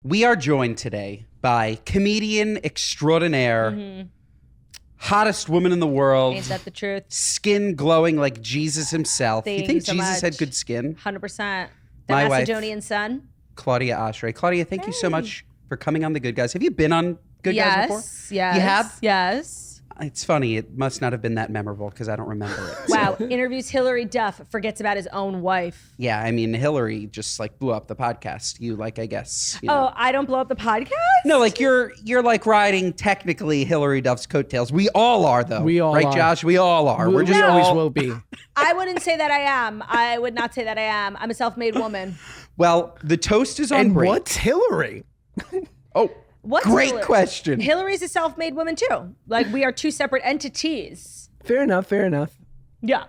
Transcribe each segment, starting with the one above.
We are joined today by comedian extraordinaire, hottest woman in the world. Ain't that the truth? Skin glowing like Jesus himself. Thank you think you so Jesus much. had good skin? 100%. The My wife, Macedonian sun. Claudia Oshry. Claudia, thank you so much for coming on The Good Guys. Have you been on Good Guys before? Yes. You have? Yes. It's funny. It must not have been that memorable because I don't remember it. Wow. Interviews Hillary Duff, forgets about his own wife. Yeah, I mean, Hillary just like blew up the podcast. You like, I guess. You Oh, know. I don't blow up the podcast? No, like you're like riding technically Hillary Duff's coattails. We all are though. We all right, are. Josh? We all are. We're just we always all will be. I wouldn't say that I am. I would not say that I am. I'm a self-made woman. Well, the toast is on And break. what's Hillary? Oh, What's great Hillary? question. Hillary's a self-made woman too. Like we are two separate entities. Fair enough, fair enough. Yeah.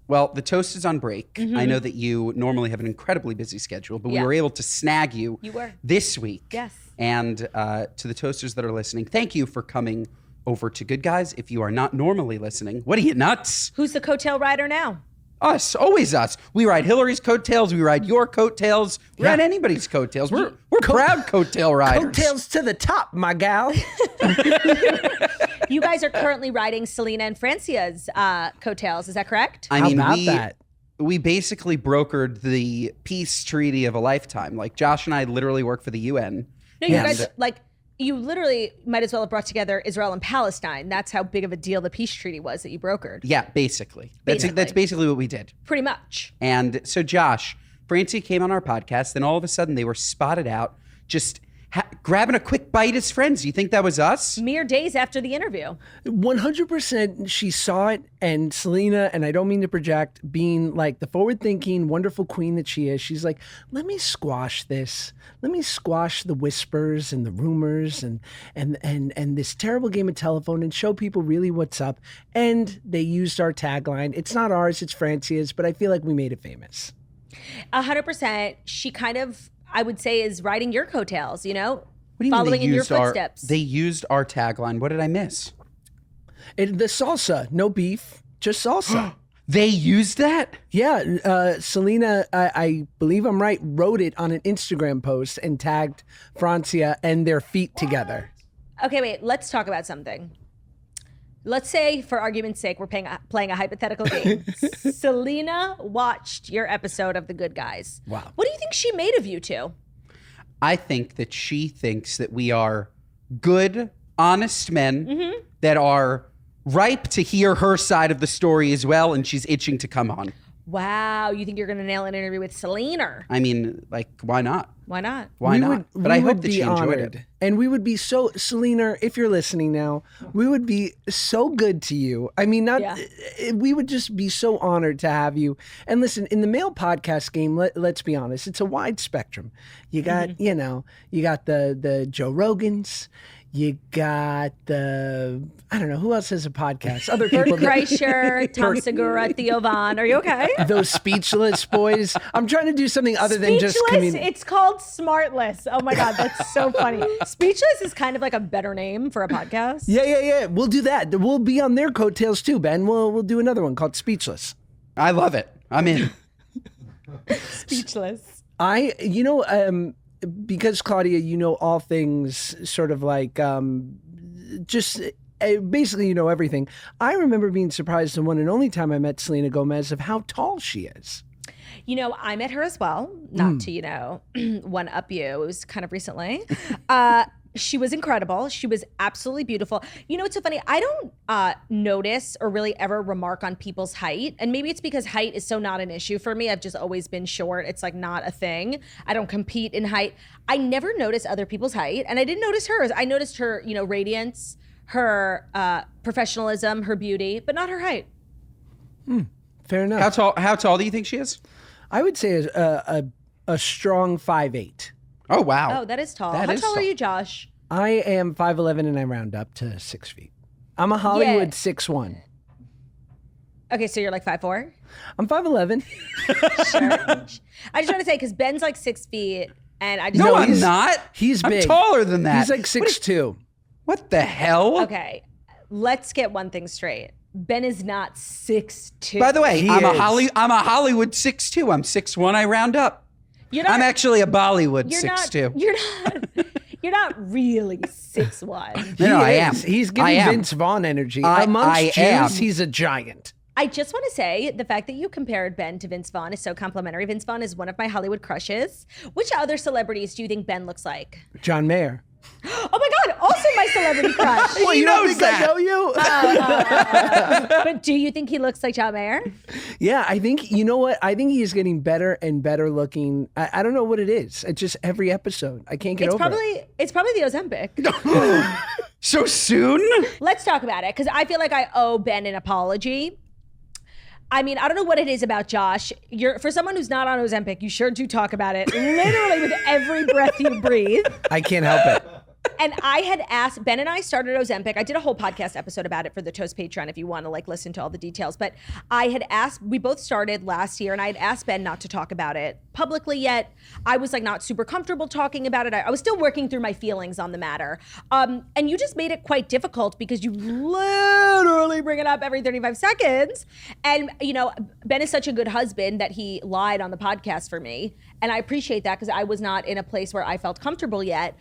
Well, the toast is on break. I know that you normally have an incredibly busy schedule, but we Yeah. were able to snag you, You were. this week. Yes. And to the toasters that are listening, thank you for coming over to Good Guys. If you are not normally listening, what are you, nuts? Who's the coattail rider now? Us, always us. We ride Hillary's coattails. We ride your coattails. We ride anybody's coattails. We're proud coattail riders. Coattails to the top, my gal. You guys are currently riding Selena and Francia's coattails. Is that correct? I How mean, about that? we basically brokered the peace treaty of a lifetime. Like Josh and I literally work for the UN. No, you Yes. guys, like, you literally might as well have brought together Israel and Palestine. That's how big of a deal the peace treaty was that you brokered. Yeah, basically. That's Basically. basically what we did. Pretty much. And so Josh, Francie came on our podcast, then all of a sudden they were spotted out just grabbing a quick bite as friends. You think that was us? Mere days after the interview. 100% she saw it, and Selena, and I don't mean to project, being like the forward-thinking, wonderful queen that she is, she's like, let me squash this. Let me squash the whispers and the rumors and this terrible game of telephone and show people really what's up. And they used our tagline. It's not ours, it's Francia's, but I feel like we made it famous. 100%. She kind of, I would say, is riding your coattails, you know? What do you Following mean they in your used our, footsteps. They used our tagline. What did I miss? The salsa, no beef, just salsa. They used that? Yeah, Selena, I believe I'm right, wrote it on an Instagram post and tagged Francia and their feet together. Okay, wait. Let's talk about something. Let's say, for argument's sake, we're playing a hypothetical game. Selena watched your episode of The Good Guys. Wow. What do you think she made of you two? I think that she thinks that we are good, honest men that are ripe to hear her side of the story as well, and she's itching to come on. Wow, you think you're going to nail an interview with Selena? I mean, like, why not? Why not? Why not? But I hope that she enjoyed honored. it. And we would be so, Selena, if you're listening now, we would be so good to you. I mean, we would just be so honored to have you. And listen, in the male podcast game, let's be honest, it's a wide spectrum. You got, you got the Joe Rogans. You got I don't know, who else has a podcast? Other Bert people. Kreischer, Tom Segura, Theo Von. Are you okay? Those speechless boys. I'm trying to do something other than just Speechless? It's called Smartless. Oh my God, that's so funny. Speechless is kind of like a better name for a podcast. Yeah. We'll do that. We'll be on their coattails too, Ben. We'll do another one called Speechless. I love it. I'm in. Speechless. Because Claudia, you know all things sort of like basically you know everything. I remember being surprised the one and only time I met Selena Gomez of how tall she is. You know, I met her as well, not to, one up you. It was kind of recently. She was incredible. She was absolutely beautiful. You know, it's so funny. I don't notice or really ever remark on people's height. And maybe it's because height is so not an issue for me. I've just always been short. It's like not a thing. I don't compete in height. I never notice other people's height. And I didn't notice hers. I noticed her, radiance, her professionalism, her beauty, but not her height. Fair enough. How tall do you think she is? I would say a strong 5'8". Oh, wow. Oh, that is tall. That How is tall are tall. you, Josh? I am 5'11" and I round up to 6 feet. I'm a Hollywood 6'1". Okay, so you're like 5'4"? I'm 5'11". Sure. I just want to say, because Ben's like 6 feet, and I just No, No, I'm he's- not. He's I'm big. taller than that. He's like 6'2". What the hell? Okay, let's get one thing straight. Ben is not 6'2". By the way, He I'm is. a Hollywood 6'2". I'm 6'1". I round up. I'm actually a Bollywood You're 6'2". You're not really 6'1". No, I am. He's I giving am. Vince Vaughn energy. I Amongst Jews, am. he's a giant. I just want to say the fact that you compared Ben to Vince Vaughn is so complimentary. Vince Vaughn is one of my Hollywood crushes. Which other celebrities do you think Ben looks like? John Mayer. Oh my God, also my celebrity crush. Well, you don't think I know you? But do you think he looks like John Mayer? Yeah, I think, you know what? I think he's getting better and better looking. I don't know what it is. It's just every episode. I can't get over it. It's probably the Ozempic. So soon? Let's talk about it, because I feel like I owe Ben an apology. I mean, I don't know what it is about Josh. For someone who's not on Ozempic, you sure do talk about it literally with every breath you breathe. I can't help it. And I had asked, Ben and I started Ozempic. I did a whole podcast episode about it for the Toast Patreon if you want to listen to all the details. But I had asked, we both started last year, and I had asked Ben not to talk about it publicly yet. I was not super comfortable talking about it. I was still working through my feelings on the matter. And you just made it quite difficult because you literally bring it up every 35 seconds. And, Ben is such a good husband that he lied on the podcast for me. And I appreciate that because I was not in a place where I felt comfortable yet.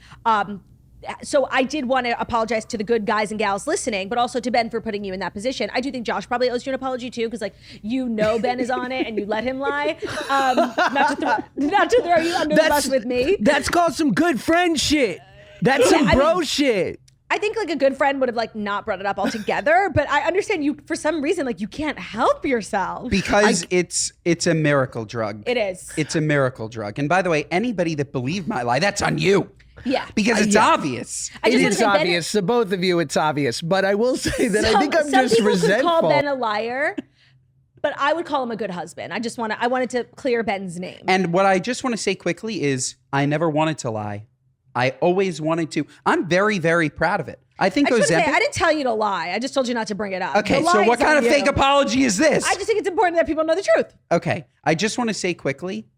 So I did want to apologize to the good guys and gals listening, but also to Ben for putting you in that position. I do think Josh probably owes you an apology too, because Ben is on it and you let him lie. Not to throw you under the bus with me. That's called some good friend shit. That's some bro shit. I think a good friend would have not brought it up altogether, but I understand you for some reason you can't help yourself. Because it's a miracle drug. It is. It's a miracle drug. And by the way, anybody that believed my lie, that's on you. Yeah. Because it's obvious. It is obvious. To both of you, it's obvious. But I will say that I think I'm just resentful. Some people could call Ben a liar, but I would call him a good husband. I wanted to clear Ben's name. And what I just want to say quickly is I never wanted to lie. I always wanted to. I'm very, very proud of it. I think Ozempic. I didn't tell you to lie. I just told you not to bring it up. Okay, so what kind of fake apology is this? I just think it's important that people know the truth. Okay, I just want to say quickly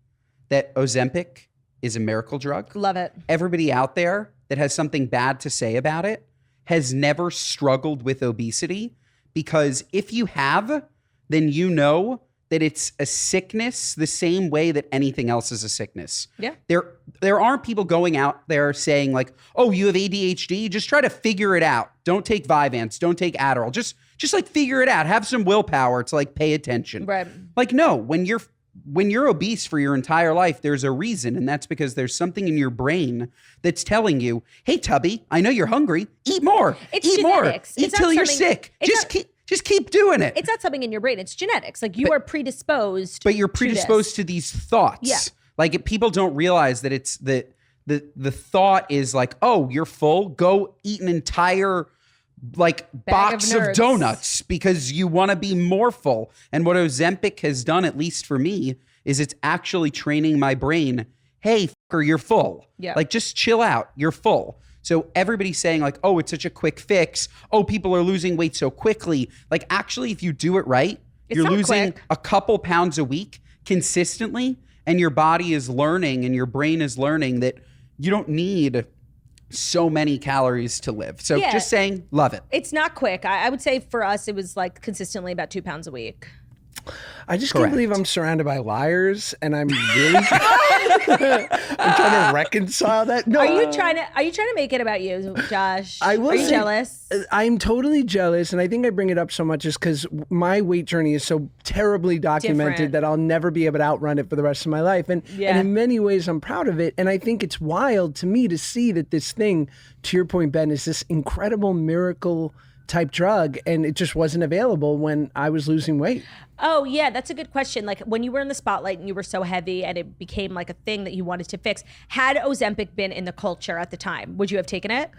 that Ozempic is a miracle drug. Love it. Everybody out there that has something bad to say about it has never struggled with obesity, because if you have, then you know that it's a sickness the same way that anything else is a sickness. Yeah. There aren't people going out there saying oh, you have ADHD, just try to figure it out. Don't take Vyvanse, don't take Adderall. Just figure it out. Have some willpower to pay attention. Right. No, when you're obese for your entire life, there's a reason, and that's because there's something in your brain that's telling you, hey, Tubby, I know you're hungry. Eat more. It's Eat genetics. more. Eat till you're sick. Just keep doing it. It's not something in your brain. It's genetics. You are predisposed. But you're predisposed to these thoughts. Yeah. People don't realize that it's the thought is oh, you're full. Go eat an entire box of donuts because you want to be more full. And what Ozempic has done, at least for me, is it's actually training my brain. Hey, fucker, you're full. Yeah. Just chill out. You're full. So everybody's saying oh, it's such a quick fix. Oh, people are losing weight so quickly. Actually, if you do it right, you're losing a couple pounds a week consistently, and your body is learning and your brain is learning that you don't need so many calories to live. So just saying, love it. It's not quick. I would say for us, it was consistently about 2 pounds a week. I just can't believe I'm surrounded by liars, and I'm really I'm trying to reconcile that. No, are you trying to make it about you, Josh? I will. Are you jealous? I'm totally jealous, and I think I bring it up so much just because my weight journey is so terribly documented that I'll never be able to outrun it for the rest of my life. And in many ways, I'm proud of it. And I think it's wild to me to see that this thing, to your point, Ben, is this incredible miracle type drug, and it just wasn't available when I was losing weight. Oh yeah, that's a good question. When you were in the spotlight and you were so heavy and it became a thing that you wanted to fix, had Ozempic been in the culture at the time, would you have taken it?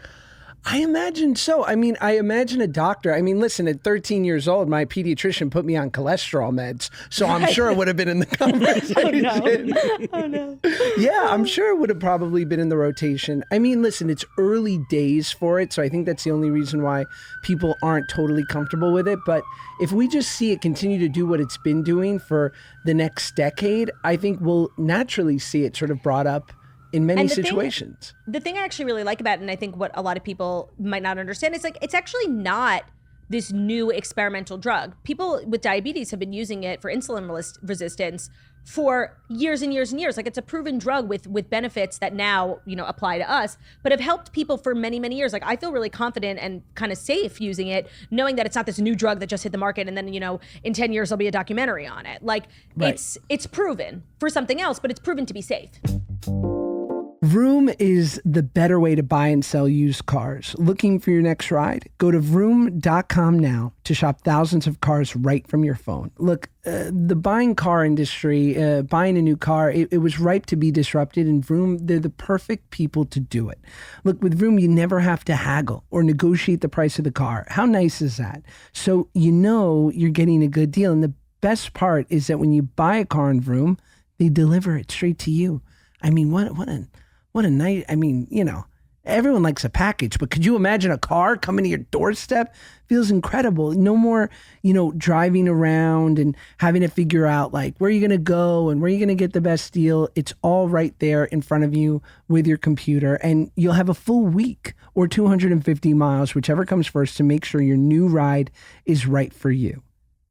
I imagine so. I mean, I imagine a doctor. I mean, listen, at 13 years old, my pediatrician put me on cholesterol meds. So I'm sure it would have been in the conversation. Oh, no. Yeah, I'm sure it would have probably been in the rotation. I mean, listen, it's early days for it. So I think that's the only reason why people aren't totally comfortable with it. But if we just see it continue to do what it's been doing for the next decade, I think we'll naturally see it sort of brought up in many situations. The thing I actually really like about it, and I think what a lot of people might not understand, is it's actually not this new experimental drug. People with diabetes have been using it for insulin resistance for years and years and years. Like, it's a proven drug with benefits that now, apply to us, but have helped people for many, many years. Like, I feel really confident and kind of safe using it, knowing that it's not this new drug that just hit the market and then, in 10 years there'll be a documentary on it. Like, it's proven for something else, but it's proven to be safe. Vroom is the better way to buy and sell used cars. Looking for your next ride? Go to vroom.com now to shop thousands of cars right from your phone. Look, the buying car industry, buying a new car, it was ripe to be disrupted, and Vroom, they're the perfect people to do it. Look, with Vroom, you never have to haggle or negotiate the price of the car. How nice is that? So you're getting a good deal. And the best part is that when you buy a car in Vroom, they deliver it straight to you. I mean, what a night. I mean, everyone likes a package, but could you imagine a car coming to your doorstep? Feels incredible. No more, driving around and having to figure out like where you're going to go and where you're going to get the best deal. It's all right there in front of you with your computer, and you'll have a full week or 250 miles, whichever comes first, to make sure your new ride is right for you.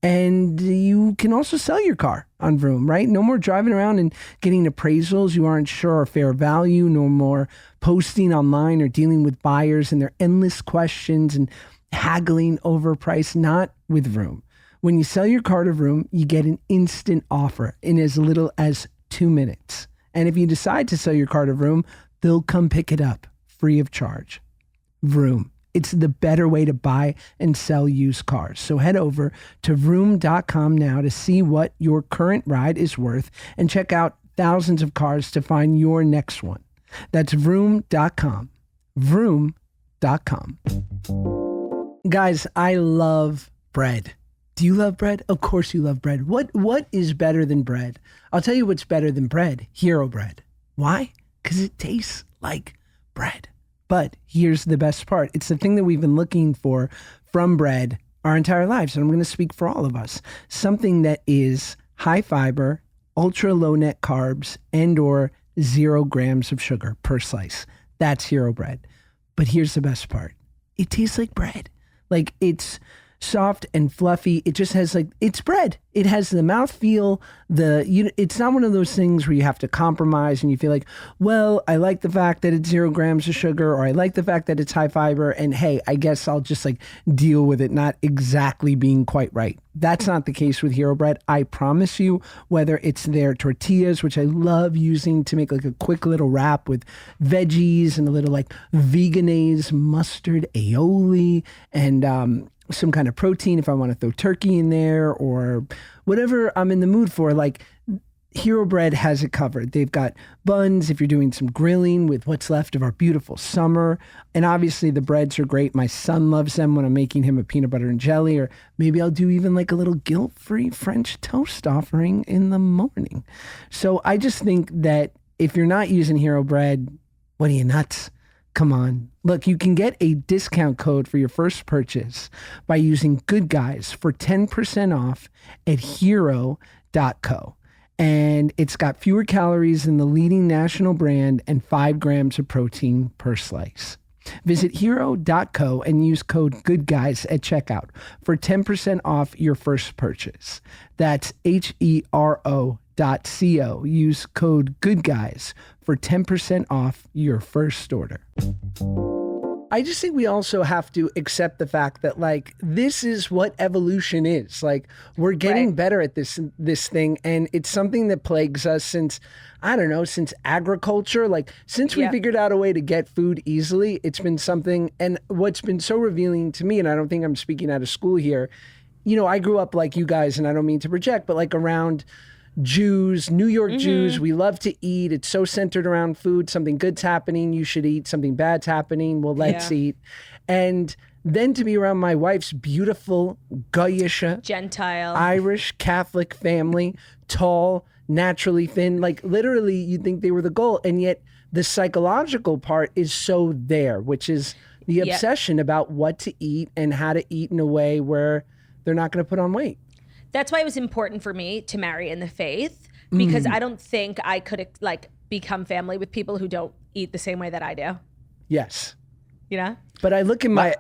And you can also sell your car on Vroom, right? No more driving around and getting appraisals you aren't sure are fair value. No more posting online or dealing with buyers and their endless questions and haggling over price. Not with Vroom. When you sell your car to Vroom, you get an instant offer in as little as 2 minutes. And if you decide to sell your car to Vroom, they'll come pick it up free of charge. Vroom. It's the better way to buy and sell used cars. So head over to vroom.com now to see what your current ride is worth and check out thousands of cars to find your next one. That's vroom.com. Vroom.com. Guys, I love bread. Do you love bread? Of course you love bread. What is better than bread? I'll tell you what's better than bread. Hero bread. Why? Because it tastes like bread. But here's the best part. It's the thing that we've been looking for from bread our entire lives. And I'm going to speak for all of us. Something that is high fiber, ultra low net carbs, and or 0 grams of sugar per slice. That's Hero bread. But here's the best part. It tastes like bread. Like, it's soft and fluffy. It just has it's bread. It has the mouthfeel. It's not one of those things where you have to compromise and you feel like, well, I like the fact that it's 0 grams of sugar, or I like the fact that it's high fiber, and hey, I guess I'll just deal with it not exactly being quite right. That's not the case with Hero bread. I promise you, whether it's their tortillas, which I love using to make a quick little wrap with veggies and a little veganese mustard aioli and some kind of protein if I want to throw turkey in there or whatever I'm in the mood for. Hero bread has it covered. They've got buns if you're doing some grilling with what's left of our beautiful summer. And obviously the breads are great. My son loves them when I'm making him a peanut butter and jelly, or maybe I'll do even a little guilt-free French toast offering in the morning. So I just think that if you're not using Hero bread, what are you, nuts? Come on. Look, you can get a discount code for your first purchase by using Good Guys for 10% off at hero.co. And it's got fewer calories than the leading national brand and 5 grams of protein per slice. Visit hero.co and use code GOODGUYS at checkout for 10% off your first purchase. That's HERO.co. Use code GOODGUYS for 10% off your first order. I just think we also have to accept the fact that this is what evolution is. We're getting better at this thing, and it's something that plagues us since agriculture. Since we figured out a way to get food easily, it's been something. And what's been so revealing to me, and I don't think I'm speaking out of school here, I grew up like you guys, and I don't mean to project, but around Jews, New York Jews, we love to eat. It's so centered around food. Something good's happening, you should eat. Something bad's happening, well, let's eat. And then to be around my wife's beautiful, Goyish, Gentile, Irish Catholic family, tall, naturally thin, literally you'd think they were the goal. And yet the psychological part is so there, which is the obsession about what to eat and how to eat in a way where they're not going to put on weight. That's why it was important for me to marry in the faith, because I don't think I could become family with people who don't eat the same way that I do. Yes. But I look at my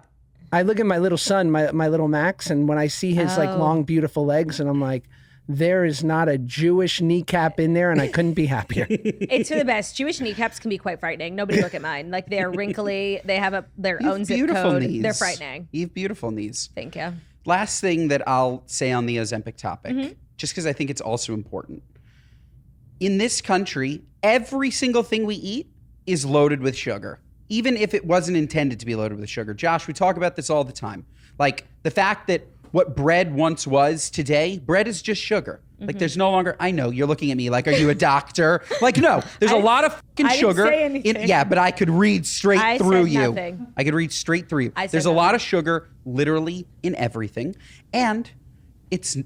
little son, my little Max, and when I see his long, beautiful legs, and I'm like, there is not a Jewish kneecap in there, and I couldn't be happier. It's for the best. Jewish kneecaps can be quite frightening. Nobody look at mine. Like they're wrinkly. They have their own zip code. Knees. They're frightening. You have beautiful knees. Thank you. Last thing that I'll say on the Ozempic topic, just because I think it's also important. In this country, every single thing we eat is loaded with sugar, even if it wasn't intended to be loaded with sugar. Josh, we talk about this all the time. Like the fact that what bread once was today, bread is just sugar. Like there's no longer, I know you're looking at me like, are you a doctor? Like, no, there's a lot of fucking sugar. I didn't say anything. Yeah, but I could read straight through you. Nothing. I could read straight through you. There's a nothing. lot of sugar literally in everything. And it's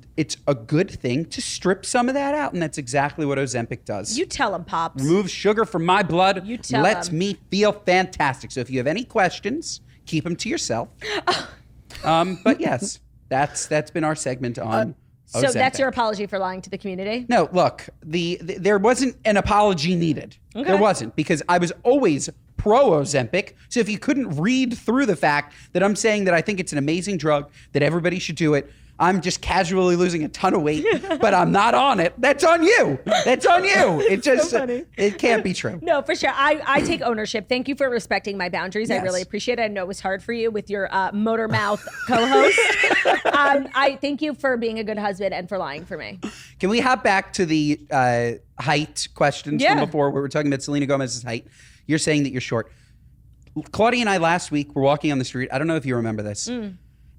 a good thing to strip some of that out. And that's exactly what Ozempic does. You tell them, Pops. Removes sugar from my blood. You tell lets them. me feel fantastic. So if you have any questions, keep them to yourself. But yes, that's been our segment on So Ozempic. that's your apology for lying to the community? No, look, there wasn't an apology needed. Okay. There wasn't, because I was always pro Ozempic. So if you couldn't read through the fact that I'm saying that I think it's an amazing drug, that everybody should do it, I'm just casually losing a ton of weight, but I'm not on it. That's on you. That's on you. It just, it can't be true. No, for sure. I take ownership. Thank you for respecting my boundaries. Yes. I really appreciate it. I know it was hard for you with your motor mouth co-host. I thank you for being a good husband and for lying for me. Can we hop back to the height questions from before, where we're talking about Selena Gomez's height? You're saying that you're short. Claudia and I last week were walking on the street. I don't know if you remember this.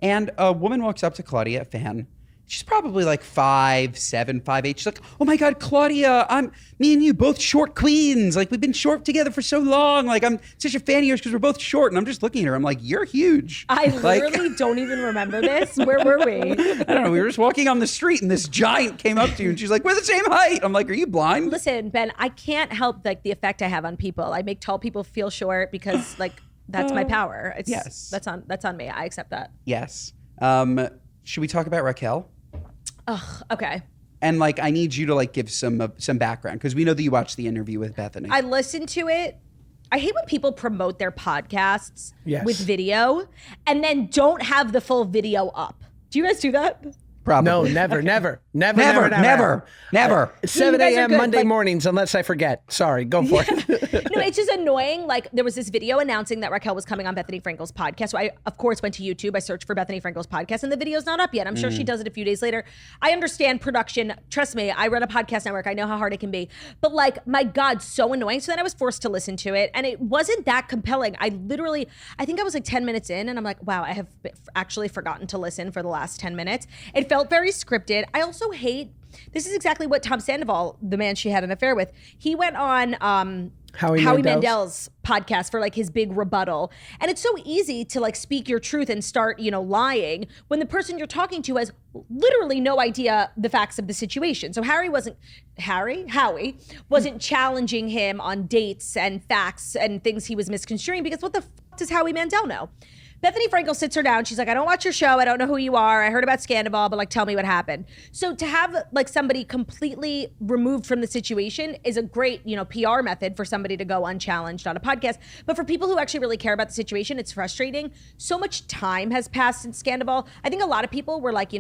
And a woman walks up to Claudia, a fan. She's probably like 5'7", 5'8". She's like, "Oh my God, Claudia, me and you both short queens. Like we've been short together for so long. Like I'm such a fan of yours because we're both short." And I'm just looking at her. I'm like, "You're huge." I literally don't even remember this. Where were we? I don't know. We were just walking on the street and this giant came up to you and she's like, "We're the same height." I'm like, "Are you blind?" Listen, Ben, I can't help like the effect I have on people. I make tall people feel short because like that's my power. Yes. That's on me. I accept that. Yes. Should we talk about Raquel? Ugh, okay. And like, I need you to like give some background, because we know that you watched the interview with Bethany. I listened to it. I hate when people promote their podcasts with video and then don't have the full video up. Do you guys do that? Probably. No, never. 7 guys are a.m. good, Monday like- mornings, unless I forget. Sorry, go for it. No, it's just annoying. Like there was this video announcing that Raquel was coming on Bethany Frankel's podcast. So I, of course, went to YouTube. I searched for Bethany Frankel's podcast and the video's not up yet. I'm sure she does it a few days later. I understand production. Trust me, I run a podcast network. I know how hard it can be. But like, my God, so annoying. So then I was forced to listen to it and it wasn't that compelling. I think I was like 10 minutes in and I'm like, wow, I have actually forgotten to listen for the last 10 minutes. It felt very scripted. I also hate, this is exactly what Tom Sandoval, the man she had an affair with, he went on Howie Mandel's podcast for like his big rebuttal. And it's so easy to like speak your truth and start, lying when the person you're talking to has literally no idea the facts of the situation. So Howie wasn't challenging him on dates and facts and things he was misconstruing, because what the does Howie Mandel know? Bethany Frankel sits her down. She's like, "I don't watch your show. I don't know who you are. I heard about Scandal, but like, tell me what happened." So to have like somebody completely removed from the situation is a great, PR method for somebody to go unchallenged on a podcast. But for people who actually really care about the situation, it's frustrating. So much time has passed since Scandal. I think a lot of people were like,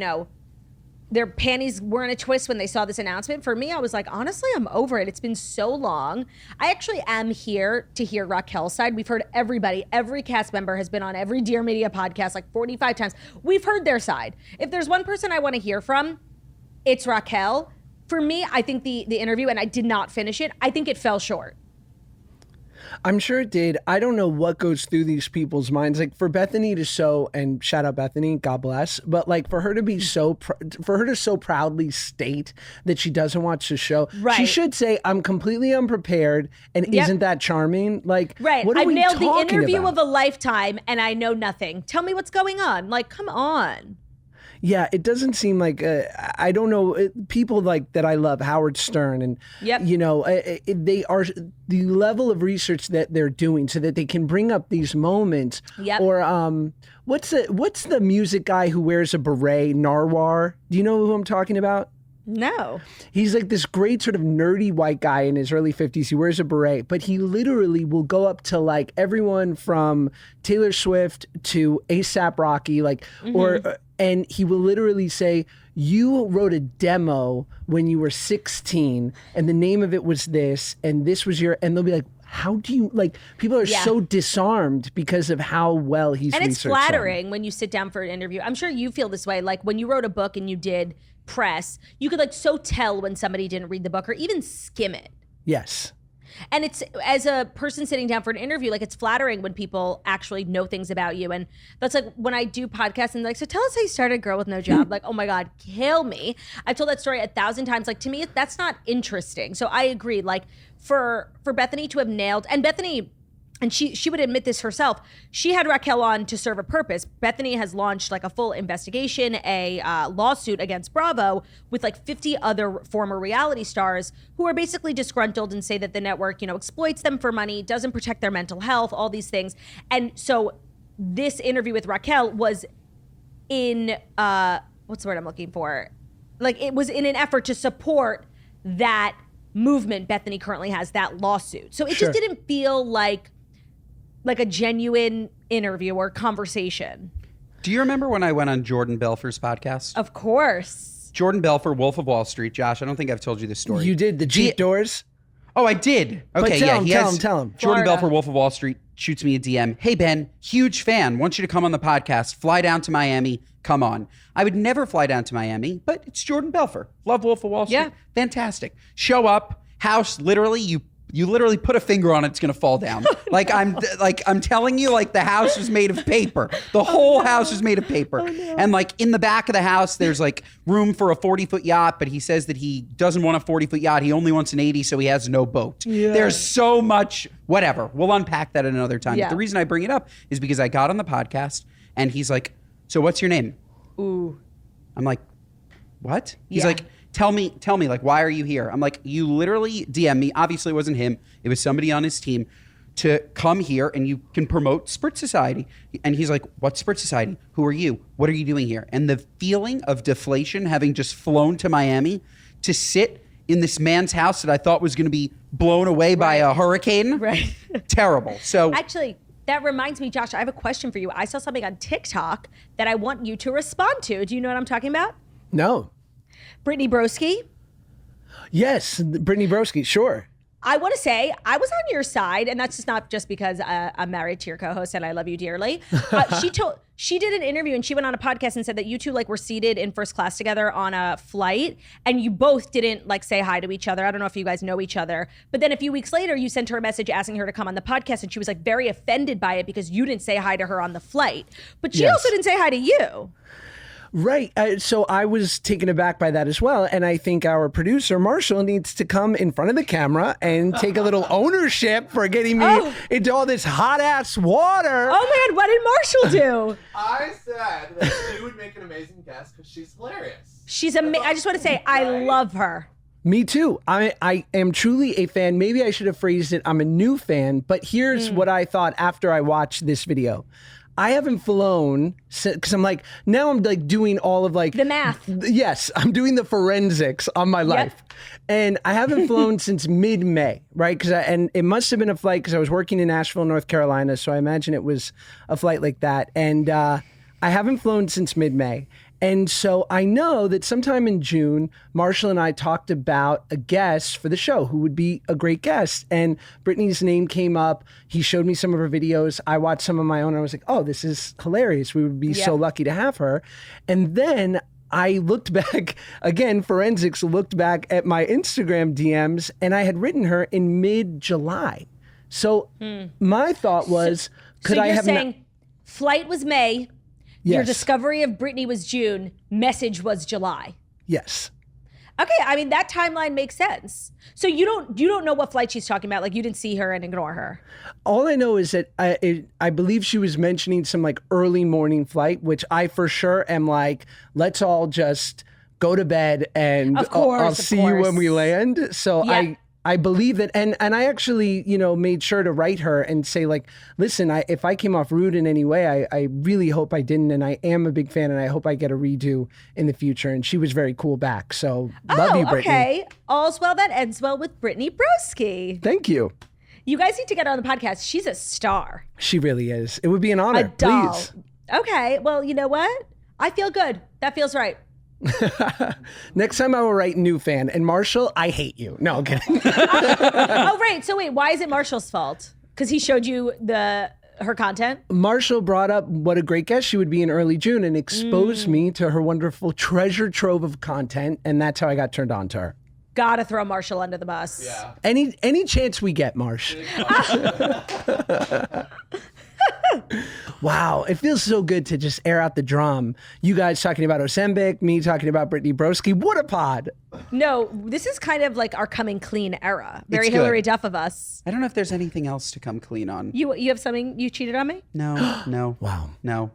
their panties were in a twist when they saw this announcement. For me, I was like, honestly, I'm over it. It's been so long. I actually am here to hear Raquel's side. We've heard everybody, every cast member has been on every Dear Media podcast like 45 times. We've heard their side. If there's one person I want to hear from, it's Raquel. For me, I think the interview, and I did not finish it, I think it fell short. I'm sure it did. I don't know what goes through these people's minds. Like for Bethany to and shout out Bethany, God bless. But like for her to be so proudly state that she doesn't watch the show, right. She should say, "I'm completely unprepared," and isn't that charming? Like, right. What are we nailed the talking interview about? of a lifetime and I know nothing. Tell me what's going on. Like, come on. Yeah, it doesn't seem like I don't know people like that I love, Howard Stern, and they are the level of research that they're doing so that they can bring up these moments. Yep. Or what's the music guy who wears a beret, Narwhal? Do you know who I'm talking about? No. He's like this great sort of nerdy white guy in his early 50s. He wears a beret, but he literally will go up to like everyone from Taylor Swift to A$AP Rocky, like, and he will literally say, you wrote a demo when you were 16 and the name of it was this and this was your, and they'll be like, how do you, like, people are so disarmed because of how well he's and it's researched flattering them. when you sit down for an interview. I'm sure you feel this way. Like when you wrote a book and you did press, you could like so tell when somebody didn't read the book or even skim it. Yes. And it's, as a person sitting down for an interview, like it's flattering when people actually know things about you. And that's like when I do podcasts and like, so tell us how you started Girl with No Job. Like, oh my God, kill me. I've told that story 1,000 times. Like to me, that's not interesting. So I agree. Like for Bethany to have nailed, and Bethany, and she would admit this herself, she had Raquel on to serve a purpose. Bethany has launched like a full investigation, a lawsuit against Bravo with like 50 other former reality stars who are basically disgruntled and say that the network, exploits them for money, doesn't protect their mental health, all these things. And so this interview with Raquel was in, what's the word I'm looking for? Like it was in an effort to support that movement Bethany currently has, that lawsuit. So it just didn't feel like a genuine interview or conversation. Do you remember when I went on Jordan Belfort's podcast? Of course. Jordan Belfort, Wolf of Wall Street. Josh, I don't think I've told you this story. You did the Jeep doors? Oh, I did. Okay, but tell him. Jordan Florida. Belfort, Wolf of Wall Street, shoots me a DM. Hey, Ben, huge fan. Want you to come on the podcast. Fly down to Miami. Come on. I would never fly down to Miami, but it's Jordan Belfort. Love Wolf of Wall Street. Yeah. Fantastic. Show up. House, literally, you literally put a finger on it, it's gonna fall down. I'm telling you, like the house is made of paper. The whole house is made of paper. And like in the back of the house, there's like room for a 40-foot yacht, but he says that he doesn't want a 40-foot yacht. He only wants an 80, so he has no boat. Yeah. There's so much, whatever. We'll unpack that at another time. Yeah. But the reason I bring it up is because I got on the podcast and he's like, so what's your name? Ooh. I'm like, what? He's like, Tell me, like, why are you here? I'm like, you literally DM me. Obviously, it wasn't him. It was somebody on his team to come here and you can promote Spritz Society. And he's like, what Spritz Society? Who are you? What are you doing here? And the feeling of deflation, having just flown to Miami to sit in this man's house that I thought was going to be blown away by a hurricane. Right. Terrible. So actually, that reminds me, Josh, I have a question for you. I saw something on TikTok that I want you to respond to. Do you know what I'm talking about? No. Brittany Broski. Yes, Brittany Broski, sure. I want to say I was on your side, and that's just not just because I'm married to your co-host and I love you dearly. She did an interview and she went on a podcast and said that you two like were seated in first class together on a flight, and you both didn't like say hi to each other. I don't know if you guys know each other, but then a few weeks later, you sent her a message asking her to come on the podcast, and she was like very offended by it because you didn't say hi to her on the flight, but she also didn't say hi to you. Right. So I was taken aback by that as well. And I think our producer, Marshall, needs to come in front of the camera and take a little ownership for getting me into all this hot ass water. Oh, man. What did Marshall do? I said that she would make an amazing guest because she's hilarious. She's amazing. I just want to say, I love her. Me too. I am truly a fan. Maybe I should have phrased it, I'm a new fan. But here's what I thought after I watched this video. I haven't flown because I'm like, now I'm like doing all of like the math. Yes, I'm doing the forensics on my life. And I haven't flown since mid-May, right? And it must have been a flight because I was working in Asheville, North Carolina. So I imagine it was a flight like that. And I haven't flown since mid-May. And so I know that sometime in June, Marshall and I talked about a guest for the show who would be a great guest. And Brittany's name came up. He showed me some of her videos. I watched some of my own. And I was like, oh, this is hilarious. We would be so lucky to have her. And then I looked back, again, forensics, looked back at my Instagram DMs, and I had written her in mid-July. So my thought was, could I have... So you're saying flight was May... Yes. Your discovery of Brittany was June. Message was July. Yes. Okay, I mean that timeline makes sense. So you don't know what flight she's talking about. Like you didn't see her and ignore her. All I know is that I believe she was mentioning some like early morning flight, which I for sure am like, let's all just go to bed and I'll see you when we land. So I believe that, and I actually, made sure to write her and say like, listen, if I came off rude in any way, I really hope I didn't, and I am a big fan, and I hope I get a redo in the future. And she was very cool back, so love you, Brittany. Okay, all's well that ends well with Brittany Broski. Thank you. You guys need to get her on the podcast. She's a star. She really is. It would be an honor. A doll. Please. Okay, well, you know what? I feel good. That feels right. Next time I will write new fan. And Marshall, I hate you. No, I'm kidding. Oh, right. So wait, why is it Marshall's fault? Because he showed you her content? Marshall brought up what a great guest she would be in early June and exposed me to her wonderful treasure trove of content. And that's how I got turned on to her. Gotta throw Marshall under the bus. Yeah. Any chance we get, Marsh. Wow, it feels so good to just air out the drum. You guys talking about Ozempic, me talking about Brittany Broski. What a pod. No, this is kind of like our coming clean era. Very It's good. Hillary Duff of us. I don't know if there's anything else to come clean on. You have something, you cheated on me? No. Wow. No.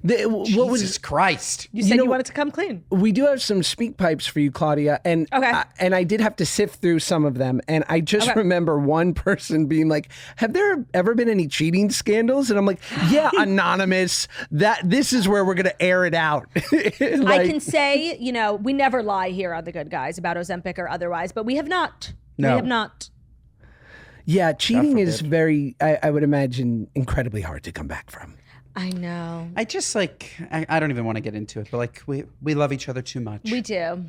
What was Jesus Christ. You said know- you wanted to come clean. We do have some speak pipes for you, Claudia, and Okay. I did have to sift through some of them, and I just Okay. remember one person being like, "Have there ever been any cheating scandals?" And I'm like, "Yeah, anonymous. This is where we're gonna air it out." I can say, we never lie here on The Good Guys about Ozempic or otherwise, but we have not. No. We have not. Yeah, cheating is forbid. very, I would imagine, incredibly hard to come back from. I know. I just I don't even want to get into it, but we love each other too much. We do.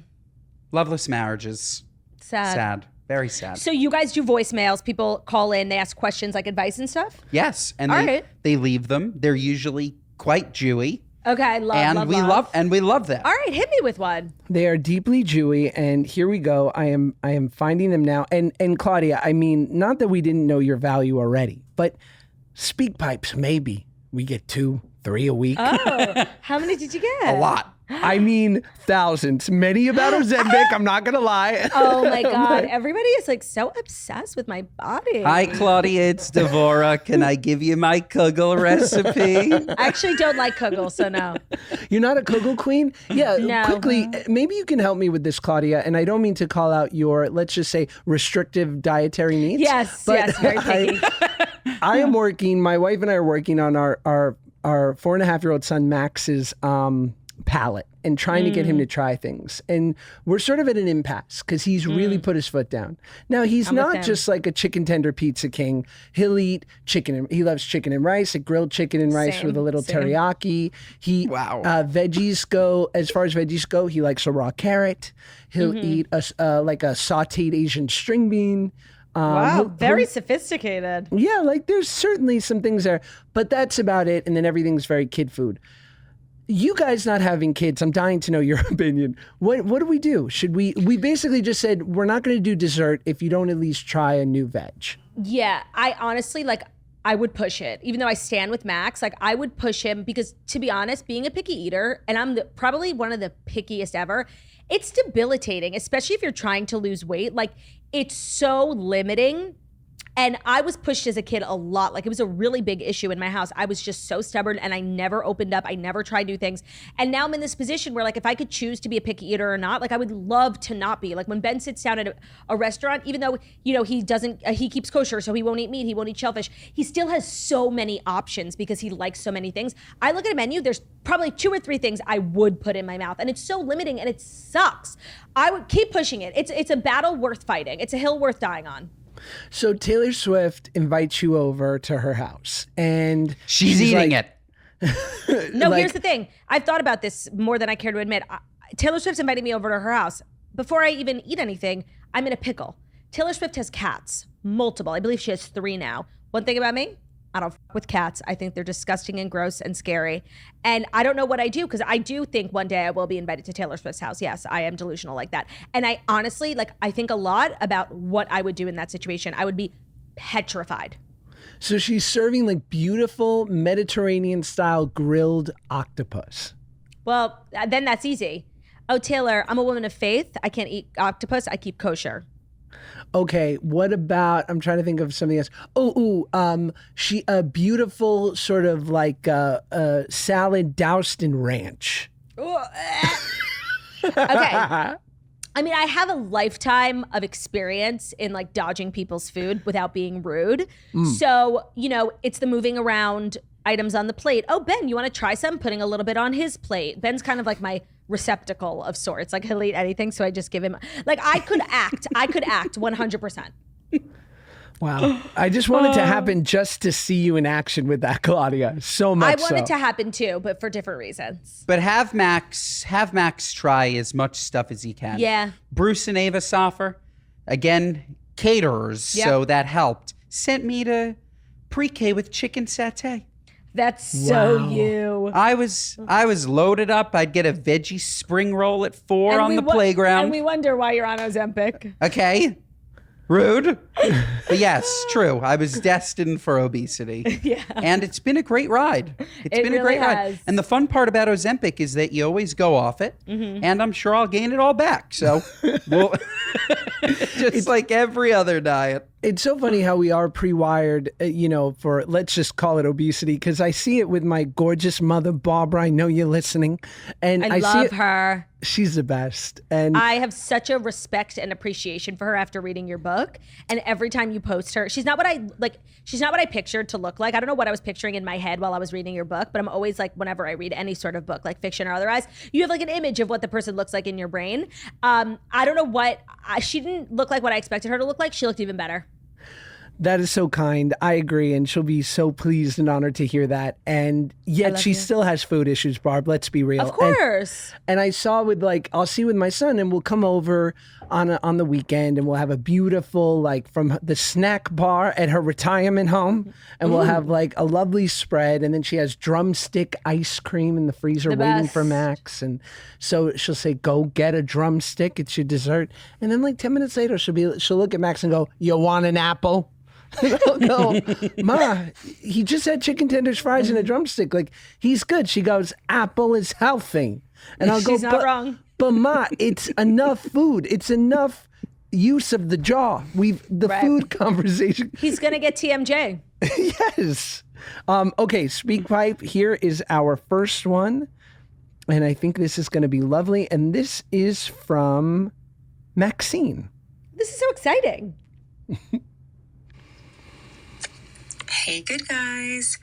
Loveless marriages. Sad. Very sad. So you guys do voicemails. People call in. They ask questions like advice and stuff. Yes. And All they, right. they leave them. They're usually quite Jewy. Okay, love, And love, we love. love them. All right, hit me with one. They are deeply Jewy, and here we go. I am finding them now. And Claudia, I mean, not that we didn't know your value already, but speak pipes, maybe we get 2, 3 a week. Oh, how many did you get? A lot. I mean, thousands. Many about Ozempic. I'm not gonna lie. Oh my God. Everybody is like so obsessed with my body. Hi, Claudia. It's Devora. Can I give you my kugel recipe? I actually don't like Kugel, so no. You're not a Kugel queen? Yeah. No. Quickly, maybe you can help me with this, Claudia. And I don't mean to call out your, let's just say, restrictive dietary needs. Yes, but very picky. I am working. My wife and I are working on our 4.5-year-old son Max's palate and trying to get him to try things. And we're sort of at an impasse because he's really put his foot down. Now, he's I'm with not him. just like a chicken tender pizza king. He'll eat chicken. He loves chicken and rice, a grilled chicken and rice Same, with a little same. teriyaki. Wow. Veggies go, as far as veggies go, he likes a raw carrot. He'll eat like a sauteed Asian string bean. Wow, he'll- very sophisticated. yeah, like there's certainly some things there, but that's about it. And then everything's very kid food. You guys not having kids, I'm dying to know your opinion. What do we do? Should we basically just said we're not going to do dessert if you don't at least try a new veg. Yeah, I honestly I would push it. Even though I stand with Max, I would push him because, to be honest, being a picky eater, and I'm probably one of the pickiest ever, it's debilitating, especially if you're trying to lose weight. It's so limiting. And I was pushed as a kid a lot. It was a really big issue in my house. I was just so stubborn and I never opened up. I never tried new things. And now I'm in this position where if I could choose to be a picky eater or not, I would love to not be. When Ben sits down at a restaurant, even though, he doesn't, he keeps kosher, so he won't eat meat, he won't eat shellfish. He still has so many options because he likes so many things. I look at a menu, there's probably 2 or 3 things I would put in my mouth. And it's so limiting and it sucks. I would keep pushing it. It's a battle worth fighting. It's a hill worth dying on. So Taylor Swift invites you over to her house, and She's eating like, it. No, here's the thing. I've thought about this more than I care to admit. Taylor Swift's invited me over to her house. Before I even eat anything, I'm in a pickle. Taylor Swift has cats, multiple. I believe she has 3 now. One thing about me, I don't fuck with cats. I think they're disgusting and gross and scary. And I don't know what I do because I do think one day I will be invited to Taylor Swift's house. Yes, I am delusional like that. And I honestly, I think a lot about what I would do in that situation. I would be petrified. So she's serving beautiful Mediterranean style grilled octopus. Well, then that's easy. Oh, Taylor, I'm a woman of faith. I can't eat octopus. I keep kosher. Okay, what about? I'm trying to think of something else. She a beautiful sort of salad doused in ranch. Okay. I mean, I have a lifetime of experience in dodging people's food without being rude. So, it's the moving around items on the plate. Oh, Ben, you want to try some? Putting a little bit on his plate. Ben's kind of my receptacle of sorts. He'll eat anything, so I just give him I could act 100%. Wow. I just want it to happen just to see you in action with that, Claudia. So much I want it so. to happen too, but for different reasons. But have Max try as much stuff as he can. Yeah. Bruce and Ava Soffer, again, caterers, Yep. so that helped. Sent me to pre-K with chicken satay. That's so Wow. you. I was loaded up. I'd get a veggie spring roll at 4 And on we the wo- playground. And we wonder why you're on Ozempic. Okay. Rude. But yes, true. I was destined for obesity. Yeah. And it's been a great ride. It's It been a really great ride. has. And the fun part about Ozempic is that you always go off it. Mm-hmm. And I'm sure I'll gain it all back. So we'll just like every other diet. It's so funny how we are pre-wired, for, let's just call it obesity, because I see it with my gorgeous mother, Barbara. I know you're listening. And I see love it. her. She's the best. And I have such a respect and appreciation for her after reading your book. And every time you post her, she's not what I pictured to look like. I don't know what I was picturing in my head while I was reading your book, but I'm always like, whenever I read any sort of book, like fiction or otherwise, you have like an image of what the person looks like in your brain. I don't know she didn't look like what I expected her to look like. She looked even better. that is so kind. I agree. And she'll be so pleased and honored to hear that. And yet she still has food issues, Barb. Let's be real. Of course. And I saw I'll see with my son, and we'll come over on the weekend, and we'll have a beautiful, from the snack bar at her retirement home, and we'll have a lovely spread. And then she has drumstick ice cream in the freezer waiting for best. Max. And so she'll say, "Go get a drumstick. It's your dessert." And then 10 minutes later, she'll look at Max and go, "You want an apple?" And I'll go, "Ma, he just had chicken tenders, fries, and a drumstick. He's good." She goes, "Apple is healthy." And I'll go, She's not wrong. But Ma, it's enough food. It's enough use of the jaw. Right. Food conversation. He's going to get TMJ. Yes. Okay, Speak Pipe. Here is our first one. And I think this is going to be lovely. And this is from Maxine. This is so exciting. Hey, good guys.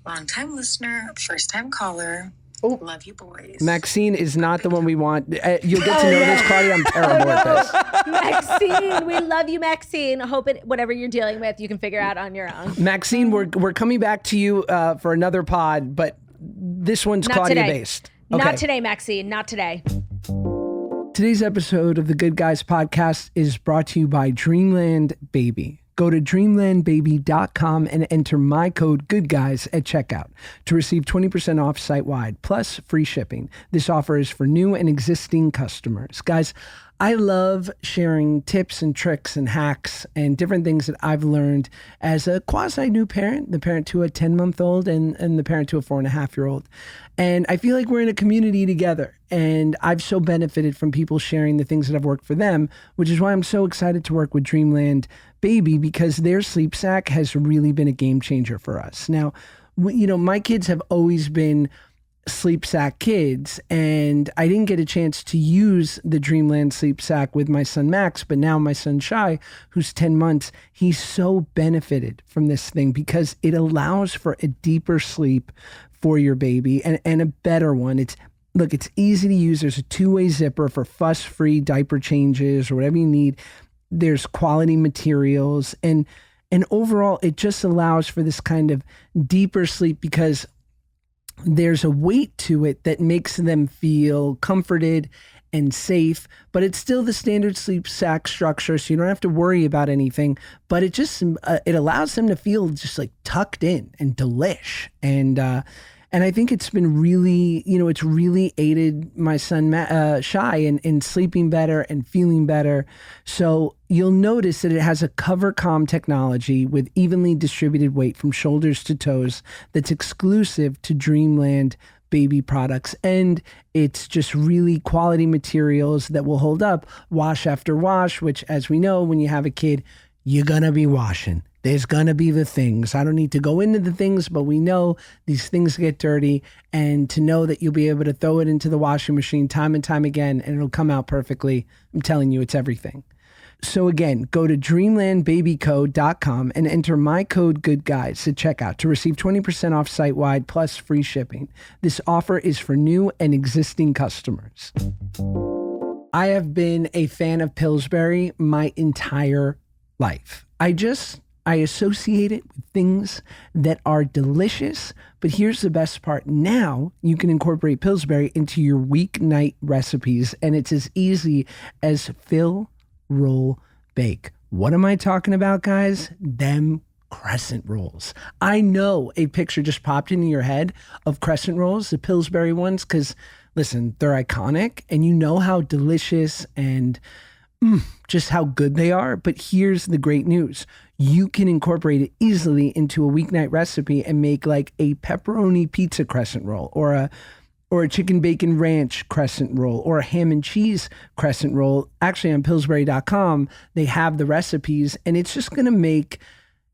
Long-time listener, first-time caller. Oh. Love you, boys. Maxine is not the one we want. You'll get to know this, Claudia. I'm terrible at this. Maxine, we love you, Maxine. I hope whatever you're dealing with, you can figure out on your own. Maxine, we're coming back to you for another pod, but this one's Not Claudia today. based. Not today, Maxine. Not today. Today's episode of the Good Guys podcast is brought to you by Dreamland Baby. Go to dreamlandbaby.com and enter my code GOODGUYS at checkout to receive 20% off site-wide, plus free shipping. This offer is for new and existing customers. Guys, I love sharing tips and tricks and hacks and different things that I've learned as a quasi-new parent, the parent to a 10-month-old and the parent to a 4.5-year-old. And I feel like we're in a community together. And I've so benefited from people sharing the things that have worked for them, which is why I'm so excited to work with Dreamland Baby, because their sleep sack has really been a game changer for us. Now, my kids have always been sleep sack kids, and I didn't get a chance to use the Dreamland sleep sack with my son Max, but now my son Shai, who's 10 months, he's so benefited from this thing because it allows for a deeper sleep for your baby and a better one. It's easy to use. There's a two-way zipper for fuss-free diaper changes or whatever you need. There's quality materials, and overall it just allows for this kind of deeper sleep because there's a weight to it that makes them feel comforted and safe, but it's still the standard sleep sack structure, so you don't have to worry about anything, but it just it allows them to feel just tucked in and delish. And I think it's been really, it's really aided my son Shai in sleeping better and feeling better. So you'll notice that it has a cover calm technology with evenly distributed weight from shoulders to toes that's exclusive to Dreamland Baby products. And it's just really quality materials that will hold up wash after wash, which, as we know, when you have a kid, you're going to be washing. There's going to be the things. I don't need to go into the things, but we know these things get dirty, and to know that you'll be able to throw it into the washing machine time and time again, and it'll come out perfectly. I'm telling you, it's everything. So again, go to dreamlandbabyco.com and enter my code GOODGUYS at checkout to receive 20% off site-wide plus free shipping. This offer is for new and existing customers. I have been a fan of Pillsbury my entire life. I just I associate it with things that are delicious. But here's the best part. Now you can incorporate Pillsbury into your weeknight recipes, and it's as easy as fill, roll, bake. What am I talking about, guys? Them crescent rolls. I know a picture just popped into your head of crescent rolls, the Pillsbury ones, because listen, they're iconic, and you know how delicious and just how good they are. But here's the great news. You can incorporate it easily into a weeknight recipe and make like a pepperoni pizza crescent roll, or a chicken bacon ranch crescent roll, or a ham and cheese crescent roll. Actually, on Pillsbury.com, they have the recipes, and it's just going to make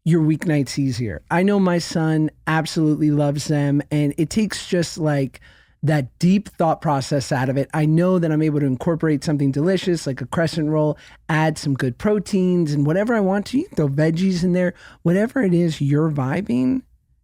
your weeknights easier. I know my son absolutely loves them, and it takes just like that deep thought process out of it. I know that I'm able to incorporate something delicious like a crescent roll, add some good proteins and whatever I want to. You can throw veggies in there. Whatever it is you're vibing,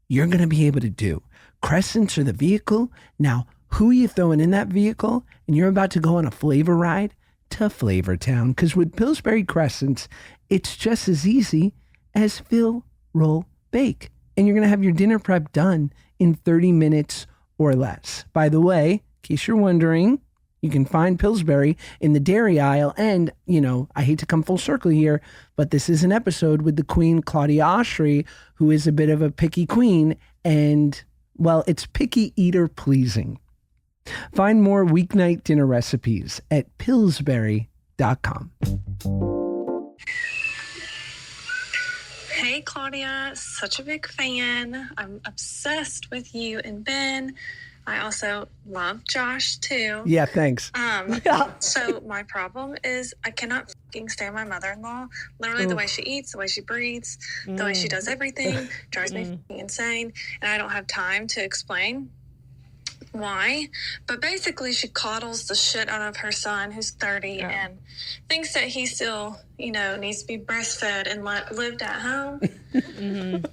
you're going to be able to do. Crescents are the vehicle. Now, who are you throwing in that vehicle? And you're about to go on a flavor ride to Flavor Town. Because with Pillsbury Crescents, it's just as easy as fill, roll, bake. And you're going to have your dinner prep done in 30 minutes or less. By the way, in case you're wondering, you can find Pillsbury in the dairy aisle. And, you know, I hate to come full circle here, but this is an episode with the queen, Claudia Oshry, who is a bit of a picky queen. And, well, it's picky eater pleasing. Find more weeknight dinner recipes at Pillsbury.com. Hey Claudia, such a big fan. I'm obsessed with you and Ben. I also love Josh too. Yeah, thanks. So my problem is I cannot fucking stand my mother-in-law. Literally the way she eats, the way she breathes, the way she does everything drives me fucking insane. And I don't have time to explain why, but basically she coddles the shit out of her son who's 30 and thinks that he still, you know, needs to be breastfed and lived at home.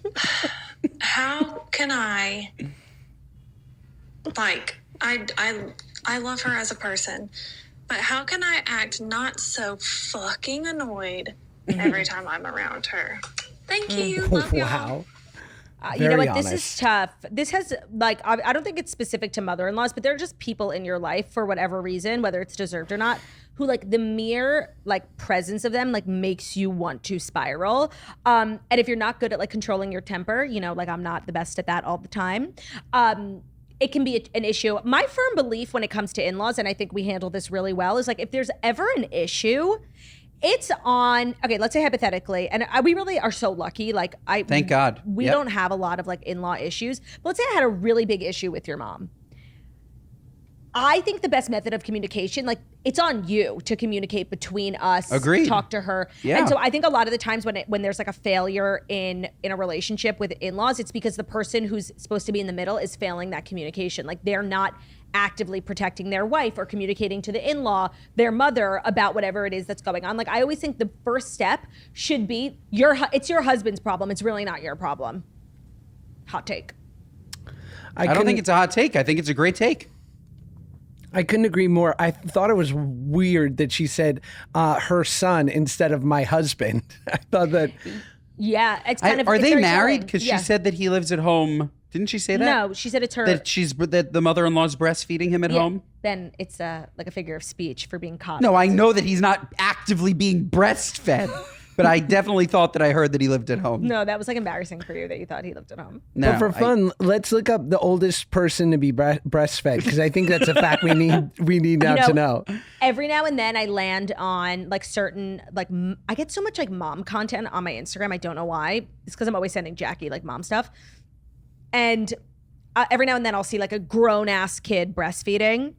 How can I, like, I love her as a person, but how can I act not so fucking annoyed every time I'm around her? Thank you. Love y'all. Wow. You know what? honest. This is tough. This has, like, I don't think it's specific to mother-in-laws, but there are just people in your life for whatever reason, whether it's deserved or not, who, like, the mere, like, presence of them, like, makes you want to spiral. And if you're not good at, like, controlling your temper, you know, like, I'm not the best at that all the time. It can be an issue. My firm belief when it comes to in-laws, and I think we handle this really well, is like, if there's ever an issue, it's on, okay, let's say hypothetically, and we really are so lucky. Like, Thank God. We don't have a lot of like in-law issues. But let's say I had a really big issue with your mom. I think the best method of communication, like, it's on you to communicate between us. Agreed. Talk to her. Yeah. And so I think a lot of the times when there's like a failure in a relationship with in-laws, it's because the person who's supposed to be in the middle is failing that communication. Like, they're not actively protecting their wife or communicating to the in-law, their mother, about whatever it is that's going on. Like, I always think the first step should be it's your husband's problem. It's really not your problem. Hot take. I don't think it's a hot take. I think it's a great take. I couldn't agree more. I thought it was weird that she said her son instead of my husband. I thought that. Yeah, it's kind of. Are it's they very married? telling. Because Yeah. she said that he lives at home. Didn't she say that? No, she said it's her. That the mother-in-law's breastfeeding him at Yeah, home. Then it's like a figure of speech for being caught. No, I know that he's not actively being breastfed, but I definitely thought that I heard that he lived at home. No, that was like embarrassing for you that you thought he lived at home. No, But for fun, let's look up the oldest person to be breastfed, because I think that's a fact we need now to know. Every now and then I land on like certain, like, I get so much like mom content on my Instagram. I don't know why. It's because I'm always sending Jackie like mom stuff. And every now and then I'll see like a grown ass kid breastfeeding.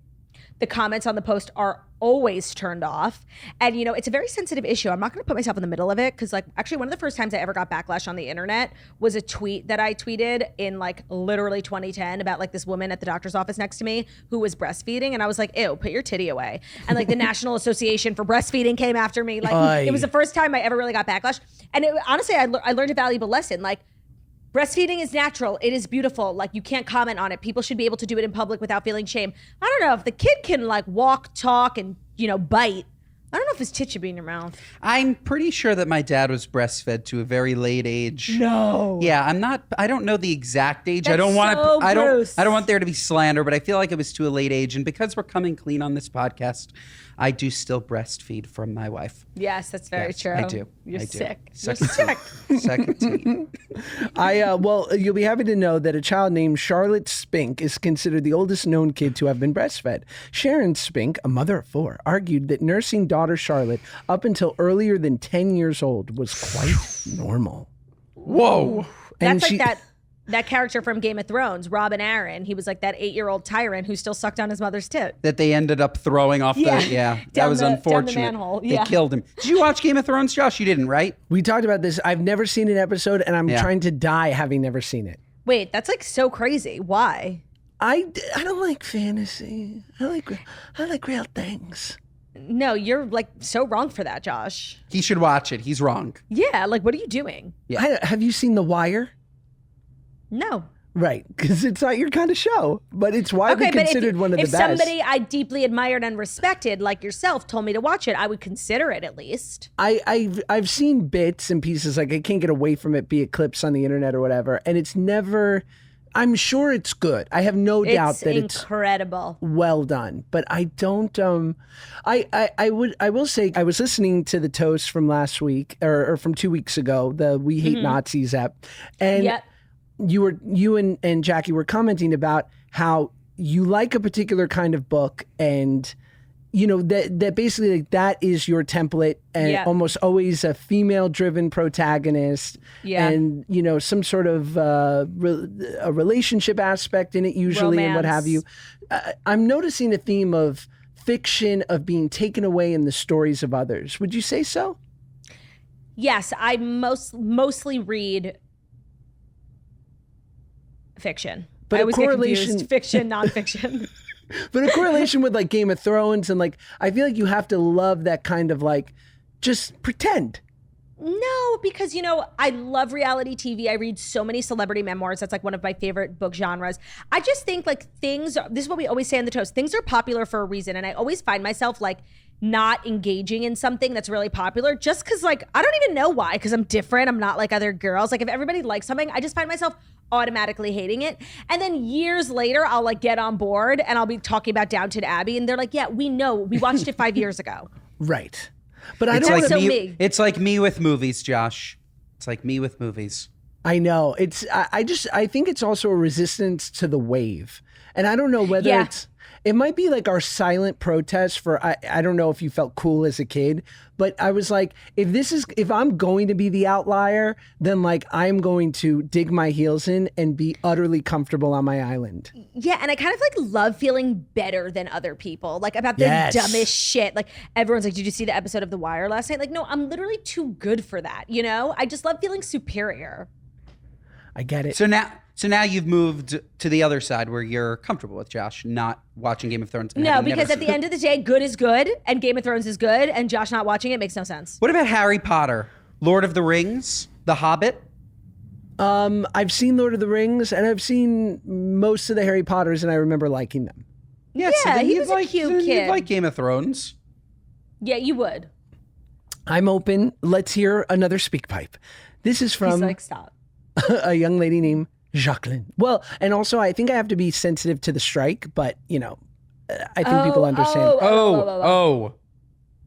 The comments on the post are always turned off. And, you know, it's a very sensitive issue. I'm not going to put myself in the middle of it because, like, actually one of the first times I ever got backlash on the internet was a tweet that I tweeted in like literally 2010 about like this woman at the doctor's office next to me who was breastfeeding. And I was like, ew, put your titty away. And like the National Association for Breastfeeding came after me. Like, it was the first time I ever really got backlash. And honestly, I learned a valuable lesson. Like, breastfeeding is natural. It is beautiful. Like, you can't comment on it. People should be able to do it in public without feeling shame. I don't know if the kid can like walk, talk, and, you know, bite. I don't know if his tit should be in your mouth. I'm pretty sure that my dad was breastfed to a very late age. No. Yeah, I don't know the exact age. That's I don't want so to I gross. don't want there to be slander, but I feel like it was to a late age, and because we're coming clean on this podcast, I do still breastfeed from my wife. Yes, that's very Yes, true. I do. You're I do. sick. Suck You're it sick. Suck it to Well, you'll be happy to know that a child named Charlotte Spink is considered the oldest known kid to have been breastfed. Sharon Spink, a mother of 4, argued that nursing daughter Charlotte up until earlier than 10 years old was quite normal. Whoa. And That's she- like that character from Game of Thrones, Robin Aaron. He was like that 8-year-old tyrant who still sucked on his mother's tit. That they ended up throwing off Yeah. that Down was the unfortunate. manhole. They Yeah. killed him. Did you watch Game of Thrones, Josh? You didn't, right? We talked about this. I've never seen an episode, and I'm Yeah. trying to die having never seen it. Wait, that's like so crazy. Why? I don't like fantasy. I like real things. No, you're like so wrong for that, Josh. He should watch it. He's wrong. Yeah, like what are you doing? Have you seen The Wire? No. Right, because it's not your kind of show, but it's widely considered one of the if best. somebody I deeply admired and respected, like yourself, told me to watch it, I would consider it at least. I've seen bits and pieces, like I can't get away from it, be it clips on the internet or whatever, and it's never. I'm sure it's good. I have no doubt that it's incredible. well done, but I don't. I will say I was listening to the toast from last week or from 2 weeks ago, the We Hate Nazis app, and. Yep. You and Jackie were commenting about how you like a particular kind of book, and you know that basically like, that is your template, and Yeah. almost always a female-driven protagonist, Yeah. and you know some sort of a relationship aspect in it usually, and what have you. I'm noticing a theme of fiction of being taken away in the stories of others. Would you say so? Yes, I mostly read fiction. But I a always get correlation- confused. Fiction, nonfiction. But a correlation with like Game of Thrones and like I feel like you have to love that kind of like just pretend. No, because I love reality TV. I read so many celebrity memoirs. That's like one of my favorite book genres. I just think like this is what we always say on the toast. Things are popular for a reason. And I always find myself like not engaging in something that's really popular just because like I don't even know why, because I'm different. I'm not like other girls. Like if everybody likes something, I just find myself automatically hating it. And then years later, I'll like get on board and I'll be talking about Downton Abbey. And they're like, yeah, we know. We watched it 5 years ago. Right. But I It's don't like so me. me. It's like me with movies, Josh. It's like me with movies. I know. I think it's also a resistance to the wave. And I don't know whether Yeah. it might be like our silent protest for I don't know if you felt cool as a kid, but I was like, if I'm going to be the outlier, then like I'm going to dig my heels in and be utterly comfortable on my island. Yeah, and I kind of like love feeling better than other people, like about the Yes. dumbest shit. Like everyone's like, "Did you see the episode of The Wire last night?" Like, no, I'm literally too good for that. I just love feeling superior. I get it. So now you've moved to the other side where you're comfortable with Josh not watching Game of Thrones. and No, having never because at seen the end of the day, good is good, and Game of Thrones is good, and Josh not watching it makes no sense. What about Harry Potter, Lord of the Rings, The Hobbit? I've seen Lord of the Rings and I've seen most of the Harry Potters and I remember liking them. Yeah, Yeah, he you'd was a cute you'd kid. like Game of Thrones. Yeah, you would. I'm open. Let's hear another speak pipe. This is He's from like, stop. a young lady named Jacqueline. Well, and also I think I have to be sensitive to the strike, but I think people understand. Oh.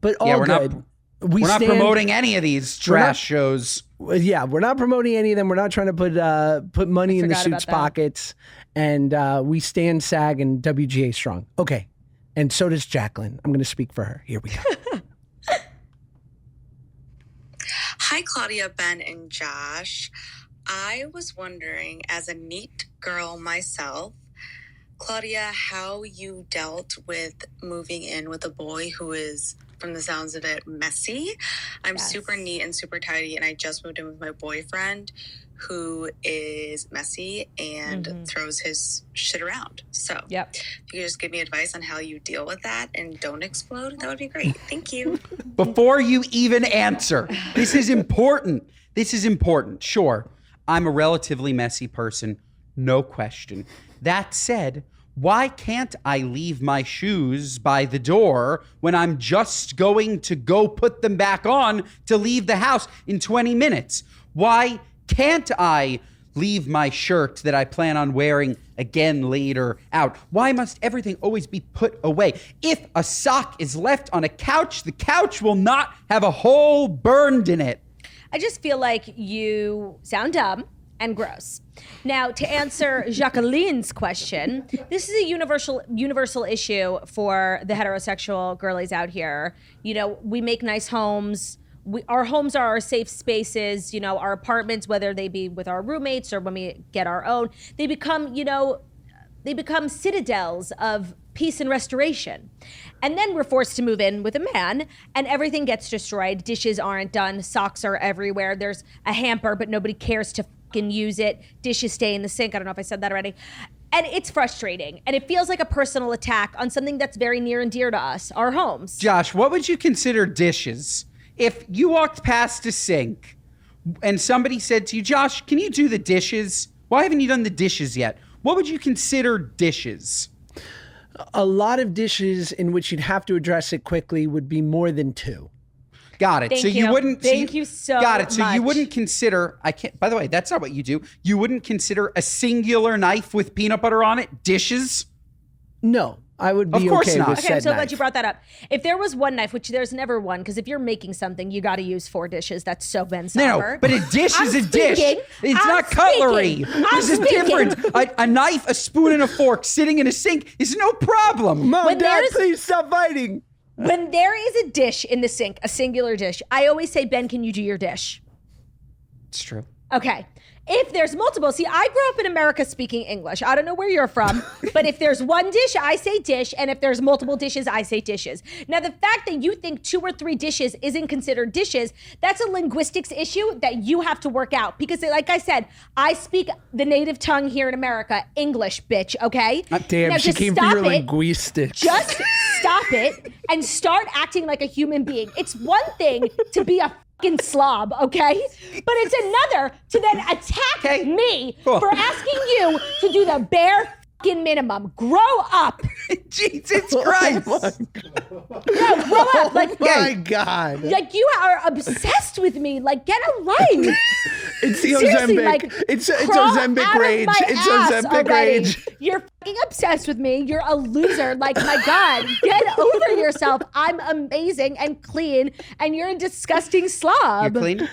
But all Yeah, we're not- good. We're not promoting any of these We're not- trash shows. Yeah, we're not promoting any of them. We're not trying to put money in the forgot suits' about that. pockets. And we stand SAG and WGA strong. Okay. And so does Jacqueline. I'm going to speak for her. Here we go. Hi, Claudia, Ben, and Josh. I was wondering, as a neat girl myself, Claudia, how you dealt with moving in with a boy who is, from the sounds of it, messy. I'm Yes. super neat and super tidy, and I just moved in with my boyfriend who is messy and throws his shit around. So Yep. if you could just give me advice on how you deal with that and don't explode, that would be great. Thank you. Before you even answer, this is important. This is important. Sure, I'm a relatively messy person, no question. That said, Why can't I leave my shoes by the door when I'm just going to go put them back on to leave the house in 20 minutes? Why can't I leave my shirt that I plan on wearing again later out? Why must everything always be put away? If a sock is left on a couch, the couch will not have a hole burned in it. I just feel like you sound dumb and gross. Now, to answer Jacqueline's question, this is a universal issue for the heterosexual girlies out here. You know, we make nice homes. Our homes are our safe spaces. You know, our apartments, whether they be with our roommates or when we get our own, they become citadels of peace and restoration. And then we're forced to move in with a man and everything gets destroyed. Dishes aren't done. Socks are everywhere. There's a hamper, but nobody cares to fucking use it. Dishes stay in the sink. I don't know if I said that already. And it's frustrating. And it feels like a personal attack on something that's very near and dear to us, our homes. Josh, what would you consider dishes? If you walked past a sink and somebody said to you, Josh, can you do the dishes? Why haven't you done the dishes yet? What would you consider dishes? A lot of dishes in which you'd have to address it quickly would be more than 2. Got it. Thank so you you. wouldn't. Thank you so Got it. So you much. wouldn't consider. I can't. By the way, that's not what you do. You wouldn't consider a singular knife with peanut butter on it dishes. No, I would be Of course okay not. with Okay, said I'm so glad knife. you brought that up. If there was one knife, which there's never one, because if you're making something, you got to use 4 dishes. That's so Ben Sommer. No, but a dish I'm is a dish. speaking. It's I'm not cutlery. speaking. This is I'm speaking. different. A knife, a spoon, and a fork sitting in a sink is no problem. Mom, When Dad, there's- please stop fighting. When there is a dish in the sink, a singular dish, I always say, Ben, can you do your dish? It's true. Okay. If there's multiple, see, I grew up in America speaking English. I don't know where you're from, but if there's one dish, I say dish. And if there's multiple dishes, I say dishes. Now, the fact that you think 2 or 3 dishes isn't considered dishes, that's a linguistics issue that you have to work out. Because like I said, I speak the native tongue here in America, English, bitch, okay? Damn, Now, she just came for stop your it. linguistics. Just stop it and start acting like a human being. It's one thing to be a fucking slob, okay? But it's another to then attack Okay. me Cool. for asking you to do the bare fucking minimum. Grow up. Jesus Christ. No, grow up. Like, My God. like you are obsessed with me. Like, get a life. It's the Seriously, Ozempic. like, it's crawl Ozempic out of rage. my It's ass Ozempic already. rage. You're fucking obsessed with me. You're a loser. Like, my God, get over yourself. I'm amazing and clean, and you're a disgusting slob. You're clean?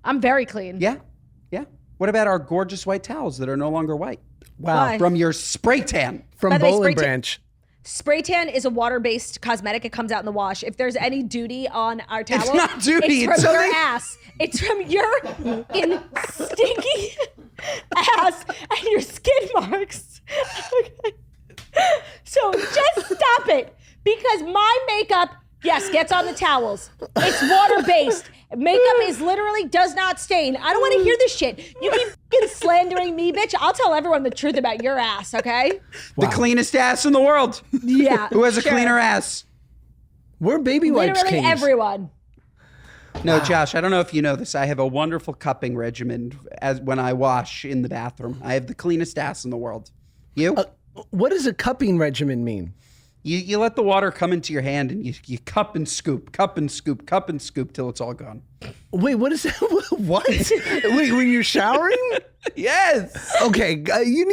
I'm very clean. Yeah. Yeah. What about our gorgeous white towels that are no longer white? Wow. Why? From your spray tan. From By the way, Bowl spray and tan- Branch. Spray tan is a water-based cosmetic. It comes out in the wash. If there's any duty on our towels, not duty, It's it's from your something- ass. It's from your fucking stinky ass and your skid marks. Okay. So just stop it, because my makeup, yes, gets on the towels. It's water-based. Makeup is literally does not stain. I don't want to hear this shit. You keep fucking slandering me, bitch. I'll tell everyone the truth about your ass, okay? The cleanest ass in the world. Yeah. Who has a sure. cleaner ass? We're baby wipes Literally kings. everyone. No, Josh, I don't know if you know this. I have a wonderful cupping regimen as when I wash in the bathroom. I have the cleanest ass in the world. You? What does a cupping regimen mean? You let the water come into your hand and you cup and scoop, cup and scoop, cup and scoop till it's all gone. Wait, what is that? What? Wait, when you're showering? Yes. Okay, we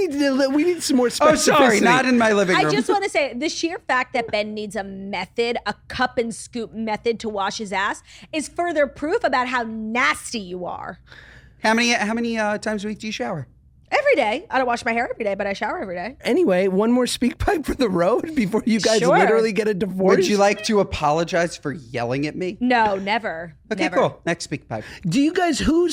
need some more specificity. Oh, sorry, not in my living room. I just want to say the sheer fact that Ben needs a method, a cup and scoop method to wash his ass is further proof about how nasty you are. How many times a week do you shower? Every day. I don't wash my hair every day, but I shower every day. Anyway, one more speak pipe for the road before you guys Sure. literally get a divorce. Would you like to apologize for yelling at me? No, never. Okay, never. cool. Next speak pipe. Do you guys who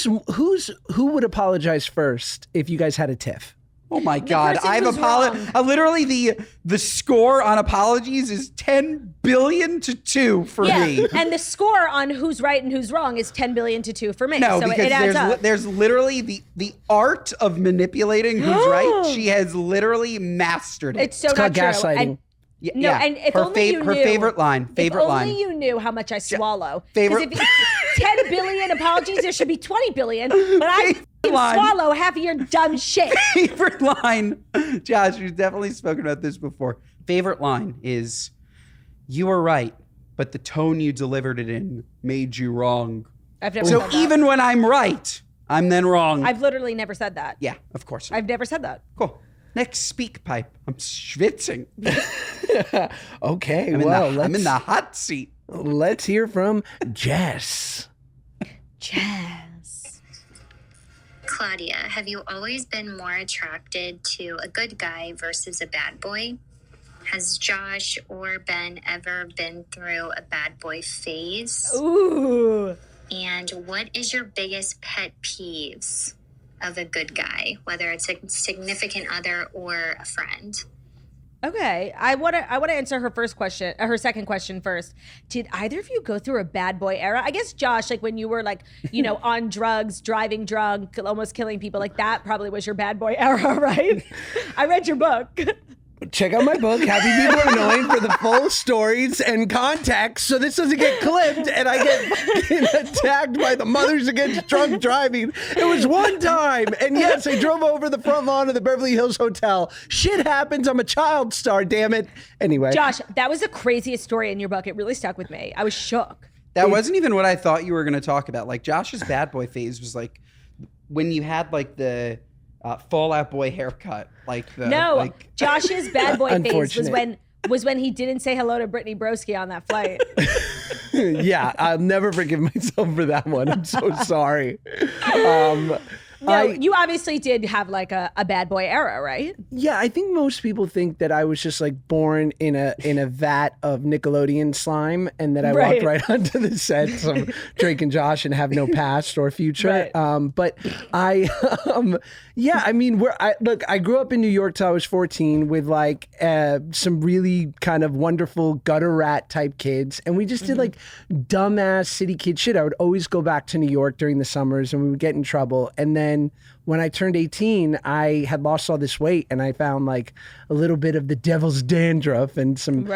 would apologize first if you guys had a tiff? Oh my God! person I've who's apologized. wrong. Literally, the score on apologies is 10 billion to 2 for Yeah, me. and the score on who's right and who's wrong is 10 billion to 2 for me. No, so because it adds up. there's literally the art of manipulating who's right. She has literally mastered it. It's so It's not called true. gaslighting. And Yeah, no, yeah. and if her only you her knew, favorite line. Favorite if line. only you knew how much I swallow. 'Cause Favorite- if you- 10 billion apologies. There should be 20 billion. But I swallow half of your dumb shit. Favorite line, Josh, we've definitely spoken about this before. Favorite line is, "You were right, but the tone you delivered it in made you wrong." I've never So said that. even when I'm right, I'm then wrong. I've literally never said that. Yeah, of course. I've never said that. Cool. Next speak pipe. I'm schwitzing. Okay, I'm in the hot seat. let's hear from Jess. Jazz. Claudia, have you always been more attracted to a good guy versus a bad boy? Has Josh or Ben ever been through a bad boy phase? Ooh. And what is your biggest pet peeves of a good guy, whether it's a significant other or a friend? Okay, I want to answer her second question first. Did either of you go through a bad boy era? I guess Josh, like when you were like, on drugs, driving drunk, almost killing people, like that probably was your bad boy era, right? I read your book. Check out my book, Happy People Are Annoying, for the full stories and context, so this doesn't get clipped and I get fucking attacked by the Mothers Against Drunk Driving. It was one time, and yes, I drove over the front lawn of the Beverly Hills Hotel. Shit happens. I'm a child star, damn it. Anyway. Josh, that was the craziest story in your book. It really stuck with me. I was shook. That wasn't even what I thought you were going to talk about. Like Josh's bad boy phase was like when you had like the Fallout Boy haircut. Josh's bad boy phase Unfortunate. was when he didn't say hello to Brittany Broski on that flight. Yeah, I'll never forgive myself for that one. I'm so sorry. You obviously did have like a bad boy era, right? Yeah, I think most people think that I was just like born in a vat of Nickelodeon slime, and that I walked right onto the sets of Drake and Josh and have no past or future. Right. But I, I grew up in New York till I was 14 with like some really kind of wonderful gutter rat type kids, and we just did like dumbass city kid shit. I would always go back to New York during the summers, and we would get in trouble, and then when I turned 18, I had lost all this weight, and I found like a little bit of the devil's dandruff and some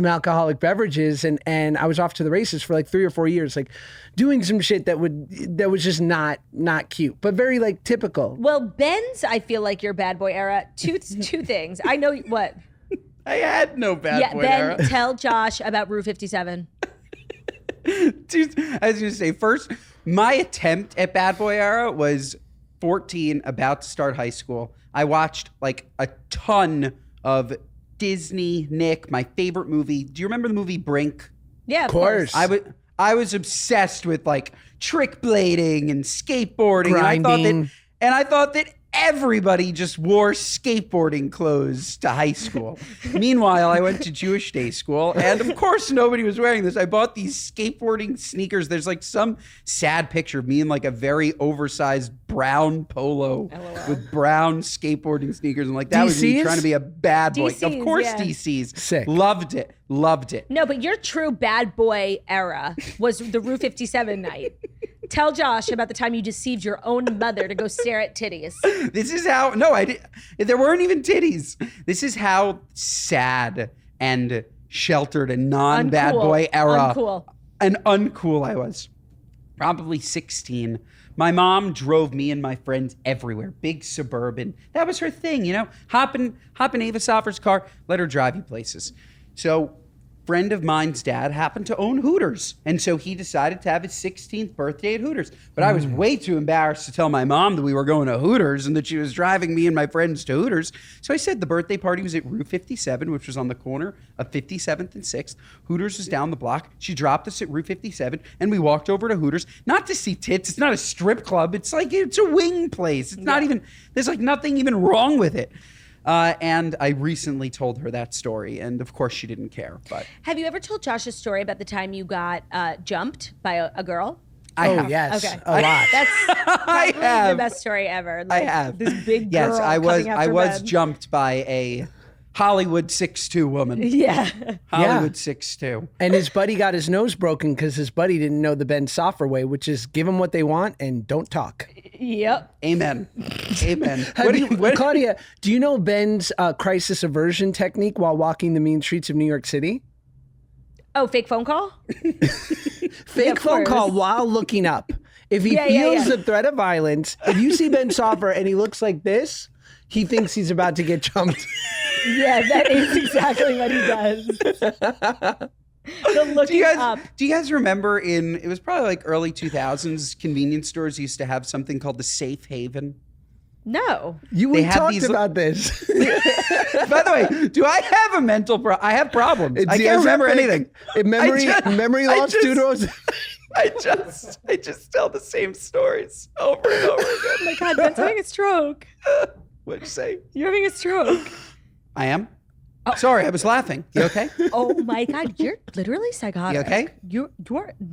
alcoholic beverages, and I was off to the races for like 3 or 4 years, like doing some shit that was just not cute, but very like typical. Well, Ben's, I feel like your bad boy era. Two things. I know what. I had no bad boy Ben, era. tell Josh about Route 57. Dude, I was going to say, first, my attempt at bad boy era was 14, about to start high school. I watched like a ton of Disney, Nick, my favorite movie. Do you remember the movie Brink? Yeah, of course. I was obsessed with like trick blading and skateboarding. Grinding. And I thought that everybody just wore skateboarding clothes to high school. Meanwhile, I went to Jewish day school, and of course nobody was wearing this. I bought these skateboarding sneakers. There's like some sad picture of me in like a very oversized brown polo with brown skateboarding sneakers. And like that was me DCs? trying to be a bad boy. DCs, Of course, yeah. DCs. Sick. Loved it. No, but your true bad boy era was the Route 57 night. Tell Josh about the time you deceived your own mother to go stare at titties. This is how, no, I did. There weren't even titties. This is how sad and sheltered and non-bad Uncool. boy era Uncool. and uncool I was. Probably 16. My mom drove me and my friends everywhere. Big Suburban. That was her thing, Hop in Ava Soffer's car, let her drive you places. So friend of mine's dad happened to own Hooters. And so he decided to have his 16th birthday at Hooters. But I was way too embarrassed to tell my mom that we were going to Hooters and that she was driving me and my friends to Hooters. So I said the birthday party was at Route 57, which was on the corner of 57th and 6th. Hooters was down the block. She dropped us at Route 57 and we walked over to Hooters, not to see tits. It's not a strip club. It's like, it's a wing place. It's not even, there's like nothing even wrong with it. And I recently told her that story, and of course she didn't care. But Have you ever told Josh a story about the time you got jumped by a girl? I have. Yes, Okay. a lot. That's I probably have. the best story ever. I have. This big girl Yes, I was. coming after I was Ben. jumped by a Hollywood 6'2" woman. Yeah. Hollywood 6'2". And his buddy got his nose broken because his buddy didn't know the Ben Soffer way, which is give them what they want and don't talk. Yep. Amen. Amen. Claudia, do you know Ben's crisis aversion technique while walking the mean streets of New York City? Oh, fake phone call? Fake phone call while looking up. If he feels the threat of violence, if you see Ben Soffer and he looks like this, he thinks he's about to get jumped. Yeah, that is exactly what he does. The looking up. Do you guys remember it was probably like early 2000s, convenience stores used to have something called the Safe Haven? No. We talked about this. By the way, do I have a mental I have problems. I can't remember anything. Memory loss due to... I just tell the same stories over and over again. Oh my God, Ben's having a stroke. What'd you say? You're having a stroke. I am? Oh. Sorry, I was laughing. You okay? Oh my God, you're literally psychotic. You okay? You're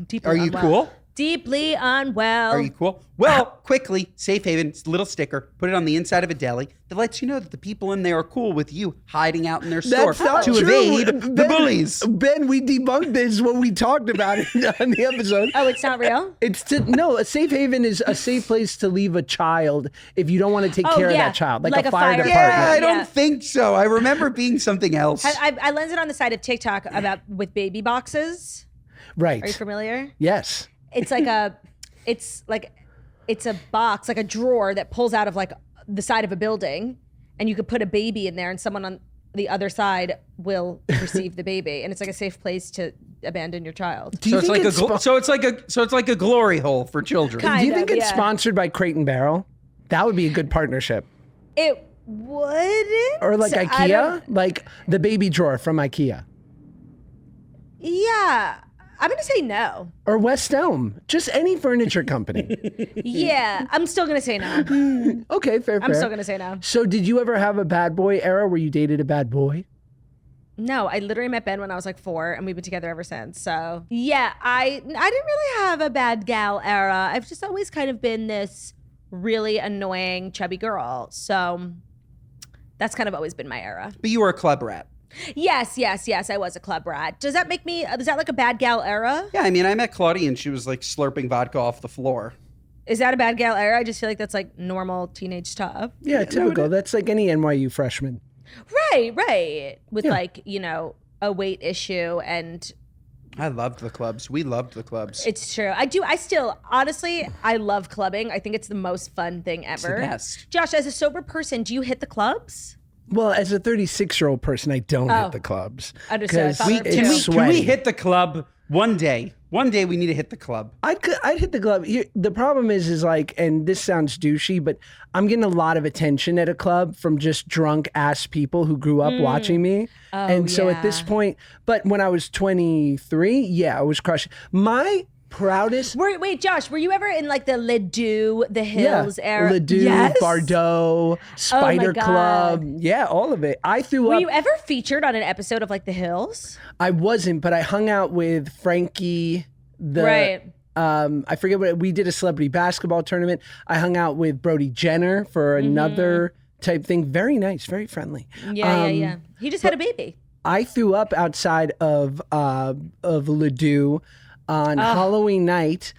deeply Are you unwell. cool? Deeply unwell. Are you cool? Well, quickly, Safe Haven, it's a little sticker, put it on the inside of a deli that lets you know that the people in there are cool with you hiding out in their store to evade the bullies. Ben, we debunked this when we talked about it on the episode. Oh, it's not real? No, a Safe Haven is a safe place to leave a child if you don't want to take care of that child, like a fire department. Yeah, I don't think so. I remember being something else. I lensed it on the side of TikTok with baby boxes. Right. Are you familiar? Yes. It's a box, like a drawer that pulls out of like the side of a building, and you could put a baby in there, and someone on the other side will receive the baby, and it's like a safe place to abandon your child. So it's like a glory hole for children. Do you think it's sponsored by Crate and Barrel? That would be a good partnership. It wouldn't. Or like IKEA, like the baby drawer from IKEA. Yeah. I'm going to say no. Or West Elm. Just any furniture company. Yeah, I'm still going to say no. Okay, fair. I'm still going to say no. So did you ever have a bad boy era where you dated a bad boy? No, I literally met Ben when I was like 4, and we've been together ever since. So yeah, I didn't really have a bad gal era. I've just always kind of been this really annoying chubby girl. So that's kind of always been my era. But you were a club rat. Yes, I was a club rat. Is that like a bad gal era? Yeah, I mean, I met Claudia and she was like slurping vodka off the floor. Is that a bad gal era? I just feel like that's like normal teenage stuff. Yeah, typical. That's like any NYU freshman. Right. With like, a weight issue and... I loved the clubs. We loved the clubs. It's true. Honestly, I love clubbing. I think it's the most fun thing ever. It's the best. Josh, as a sober person, do you hit the clubs? Well, as a 36-year-old person, I don't hit the clubs. Understood. Can we hit the club one day? One day we need to hit the club. I'd hit the club. The problem is like, and this sounds douchey, but I'm getting a lot of attention at a club from just drunk ass people who grew up watching me. So at this point, but when I was 23, I was crushing. My proudest. Wait, Josh, were you ever in like the Ledoux, the Hills era? Ledoux, Bardot, Spider Club. Yeah, all of it. Were you ever featured on an episode of like The Hills? I wasn't, but I hung out with Frankie. I forget we did a celebrity basketball tournament. I hung out with Brody Jenner for another type thing. Very nice, very friendly. Yeah. He just had a baby. I threw up outside of Ledoux on Halloween night,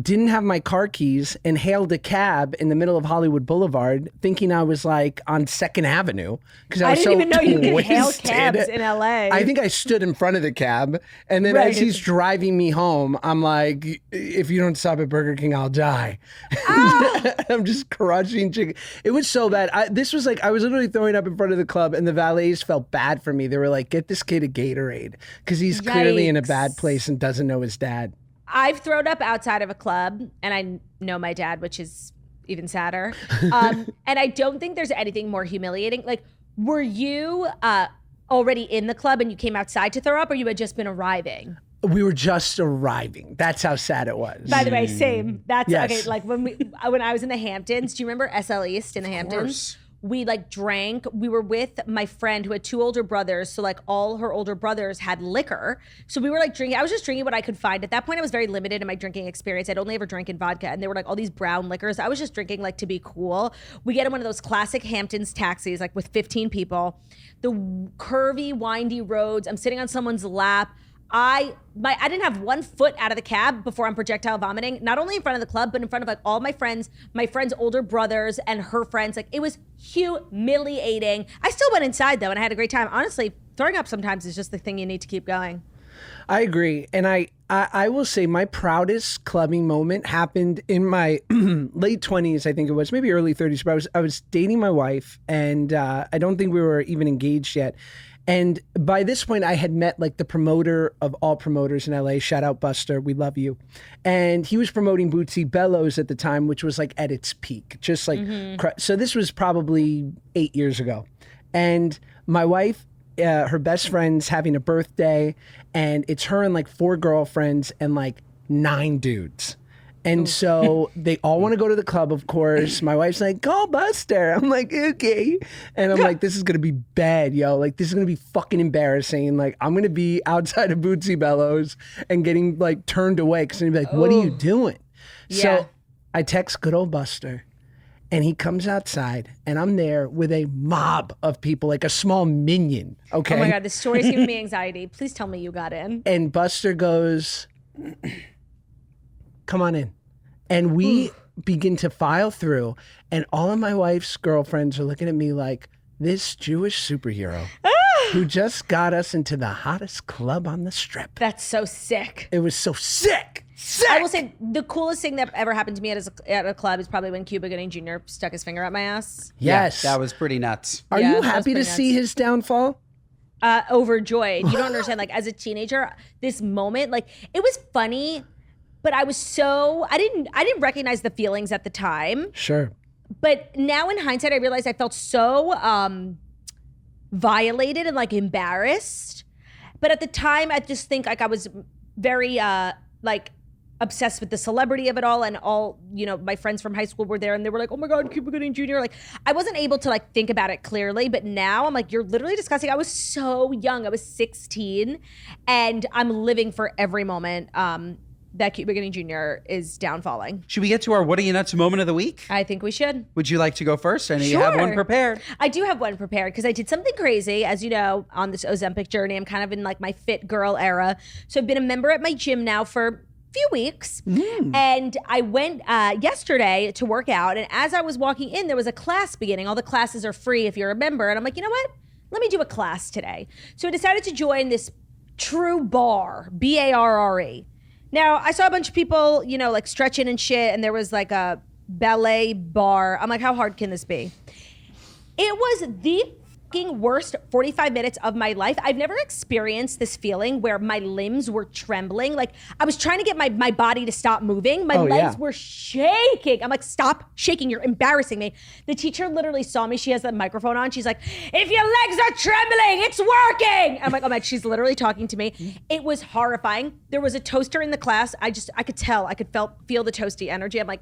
didn't have my car keys, and hailed a cab in the middle of Hollywood Boulevard, thinking I was like on 2nd Avenue. Because I didn't even know you could hail cabs in LA. I think I stood in front of the cab, and then as he's driving me home, I'm like, if you don't stop at Burger King, I'll die. I'm just crushing chicken. It was so bad. I was literally throwing up in front of the club, and the valets felt bad for me. They were like, get this kid a Gatorade, because he's clearly in a bad place and doesn't know his dad. I've thrown up outside of a club, and I know my dad, which is even sadder. And I don't think there's anything more humiliating. Like, were you already in the club and you came outside to throw up, or you had just been arriving? We were just arriving. That's how sad it was. By the way, same. That's okay. Like when I was in the Hamptons, do you remember SL East in the Hamptons? We like drank. We were with my friend who had 2 older brothers. So like all her older brothers had liquor. So we were like drinking. I was just drinking what I could find. At that point, I was very limited in my drinking experience. I'd only ever drank in vodka. And there were like all these brown liquors. I was just drinking like to be cool. We get in one of those classic Hamptons taxis, like with 15 people. The curvy, windy roads. I'm sitting on someone's lap. I didn't have 1 foot out of the cab before I'm projectile vomiting, not only in front of the club, but in front of like all my friends' older brothers and her friends. Like it was humiliating. I still went inside though, and I had a great time. Honestly, throwing up sometimes is just the thing you need to keep going. I agree. And I will say my proudest clubbing moment happened in my late 20s, I think it was, maybe early 30s. But I was dating my wife, and I don't think we were even engaged yet. And by this point, I had met like the promoter of all promoters in LA. Shout out Buster, we love you. And he was promoting Bootsy Bellows at the time, which was like at its peak, just like so. This was probably 8 years ago, and my wife, her best friend's having a birthday, and it's her and like 4 girlfriends and like 9 dudes. And so they all want to go to the club, of course. My wife's like, call Buster. I'm like, okay. And I'm like, this is going to be bad, yo. Like, this is going to be fucking embarrassing. Like, I'm going to be outside of Bootsy Bellows and getting like turned away because they're going to be like, what are you doing? Yeah. So I text good old Buster. And he comes outside, and I'm there with a mob of people, like a small minion, okay? Oh my God, this story's giving me anxiety. Please tell me you got in. And Buster goes, come on in. And we begin to file through, and all of my wife's girlfriends are looking at me like, this Jewish superhero who just got us into the hottest club on the strip. That's so sick. It was so sick. I will say the coolest thing that ever happened to me at a club is probably when Cuba Gooding Jr. stuck his finger up my ass. Yes. Yeah, that was pretty nuts. Are Yeah, you that was happy to pretty see nuts. his downfall? Overjoyed. You don't understand. Like as a teenager, this moment, like it was funny, but I was so I didn't recognize the feelings at the time. Sure. But now in hindsight, I realized I felt so violated and like embarrassed. But at the time, I just think like I was very like obsessed with the celebrity of it all, and all, you know, my friends from high school were there and they were like, oh my God, Cuba Gooding Jr. Like I wasn't able to like think about it clearly, but now I'm like, you're literally disgusting. I was so young. I was 16 and I'm living for every moment that Cuba Gooding Jr. is downfalling. Should we get to our What Are You Nuts moment of the week? I think we should. Would you like to go first? I know you have one Sure. prepared. I do have one prepared because I did something crazy. As you know, on this Ozempic journey, I'm kind of in like my fit girl era. So I've been a member at my gym now for a few weeks. And I went yesterday to work out. And as I was walking in, there was a class beginning. All the classes are free if you're a member. And I'm like, you know what? Let me do a class today. So I decided to join this True Barre, B-A-R-R-E. Now, I saw a bunch of people, you know, like stretching and shit, and there was like a ballet bar. I'm like, how hard can this be? It was the fucking worst 45 minutes of my life. I've never experienced this feeling where my limbs were trembling. Like I was trying to get my body to stop moving. My legs were shaking. I'm like, stop shaking. You're embarrassing me. The teacher literally saw me. She has the microphone on. She's like, if your legs are trembling, it's working. I'm like, oh my, she's literally talking to me. It was horrifying. There was a toaster in the class. I could tell. I could feel the toasty energy. I'm like,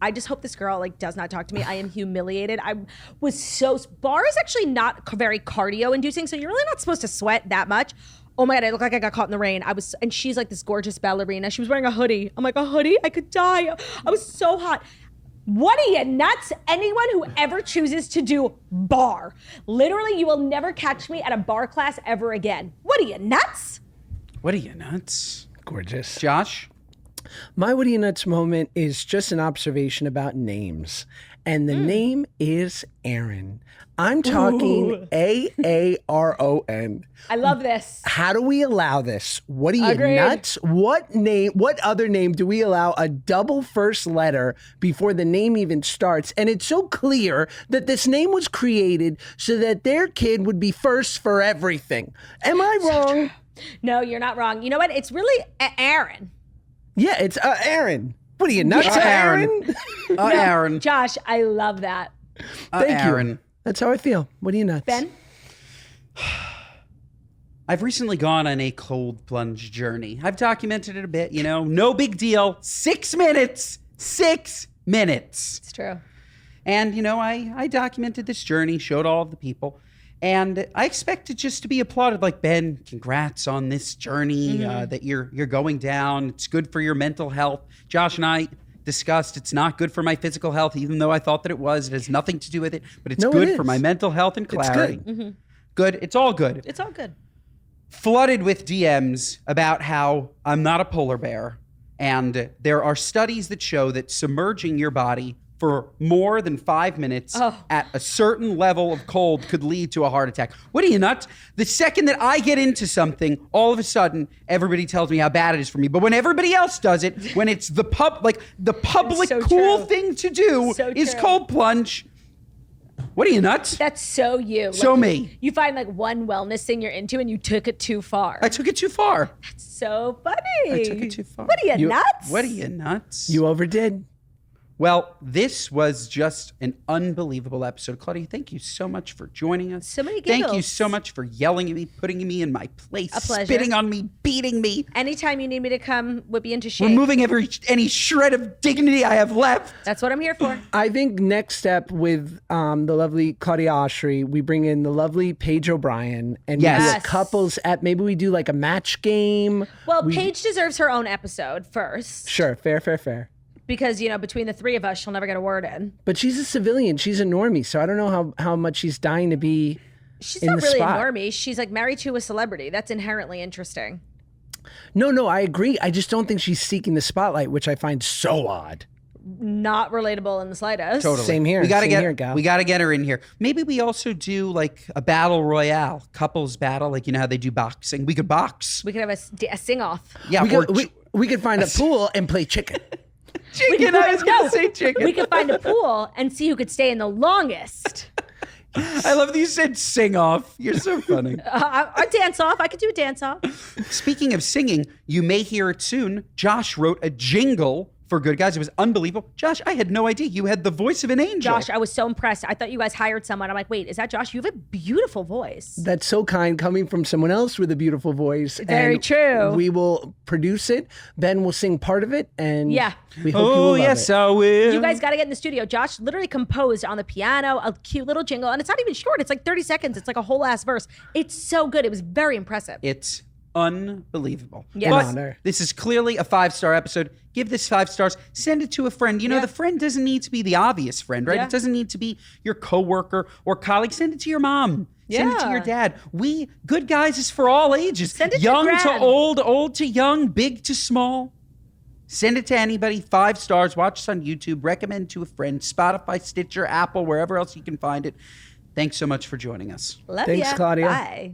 I just hope this girl like does not talk to me. I am humiliated. I was so, bar is actually not very cardio inducing. So you're really not supposed to sweat that much. Oh my God, I look like I got caught in the rain. And she's like this gorgeous ballerina. She was wearing a hoodie. I'm like, a hoodie? I could die. I was so hot. What are you nuts? Anyone who ever chooses to do bar, literally you will never catch me at a bar class ever again. What are you nuts? What Are You Nuts? Gorgeous. Josh? My What Are You Nuts moment is just an observation about names. And the name is Aaron. I'm talking A-A-R-O-N. I love this. How do we allow this? What are you Agreed. nuts? What other name do we allow a double first letter before the name even starts? And it's so clear that this name was created so that their kid would be first for everything. Am I wrong? No, you're not wrong. You know what? It's really Aaron. Yeah, it's Aaron. What are you nuts, Aaron. Aaron? Aaron. Josh, I love that. Thank Aaron. you. That's how I feel. What are you nuts? Ben? I've recently gone on a cold plunge journey. I've documented it a bit, you know, no big deal. 6 minutes. 6 minutes. It's true. And, you know, I documented this journey, showed all of the people. And I expect it just to be applauded. Like, Ben, congrats on this journey that you're going down. It's good for your mental health. Josh and I discussed it's not good for my physical health, even though I thought that it was. It has nothing to do with it, but it's good for my mental health and clarity. It's good. Good. It's all good. It's all good. Flooded with DMs about how I'm not a polar bear. And there are studies that show that submerging your body for more than 5 minutes at a certain level of cold could lead to a heart attack. What are you, nuts? The second that I get into something, all of a sudden, everybody tells me how bad it is for me. But when everybody else does it, when it's the public so cool true. thing to do is cold plunge. What are you, nuts? That's so you. So me. You find like one wellness thing you're into and you took it too far. I took it too far. So funny. I took it too far. What are you, nuts? What are you, nuts? You overdid. Well, this was just an unbelievable episode. Claudia, thank you so much for joining us. So many Thank you giggles. so much for yelling at me, putting me in my place, A pleasure. spitting on me, beating me, Anytime you need me to come whip you into shape. removing any shred of dignity I have left. That's what I'm here for. I think next step with the lovely Claudia Oshry, we bring in the lovely Paige O'Brien and we do Yes. a couples at maybe we do like a match game. Well, Paige deserves her own episode first. Sure, fair. Because, between the three of us, she'll never get a word in. But she's a civilian. She's a normie, so I don't know how much she's dying to be. She's in not the really spot. a normie. She's like married to a celebrity. That's inherently interesting. No, I agree. I just don't think she's seeking the spotlight, which I find so odd. Not relatable in the slightest. Totally. Same here. We gotta Same get here, gal. we gotta get her in here. Maybe we also do like a battle royale, couples battle, like you know how they do boxing. We could box. We could have a sing-off. Yeah, We could find a pool and play chicken. chicken. I was gonna say chicken. We could find a pool and see who could stay in the longest. I love that you said sing off. You're so funny. A dance-off. I could do a dance-off. Speaking of singing, you may hear it soon. Josh wrote a jingle for Good Guys. It was unbelievable. Josh, I had no idea you had the voice of an angel. Josh, I was so impressed. I thought you guys hired someone. I'm like, wait, is that Josh? You have a beautiful voice. That's so kind coming from someone else with a beautiful voice. Very and true. We will produce it. Ben will sing part of it, and Yeah. we hope you will love it. I will. You guys got to get in the studio. Josh literally composed on the piano a cute little jingle, and it's not even short. It's like 30 seconds. It's like a whole ass verse. It's so good. It was very impressive. It's unbelievable. Yeah. But An honor. this is clearly a 5-star episode. Give this 5 stars. Send it to a friend. You know, Yeah. the friend doesn't need to be the obvious friend, right? Yeah. It doesn't need to be your coworker or colleague. Send it to your mom. Send it to Yeah. your dad. Good Guys is for all ages. Send it to young to Brad. old, old to young, big to small. Send it to anybody. 5 stars. Watch us on YouTube. Recommend to a friend. Spotify, Stitcher, Apple, wherever else you can find it. Thanks so much for joining us. Love Thanks, ya. Claudia. Bye.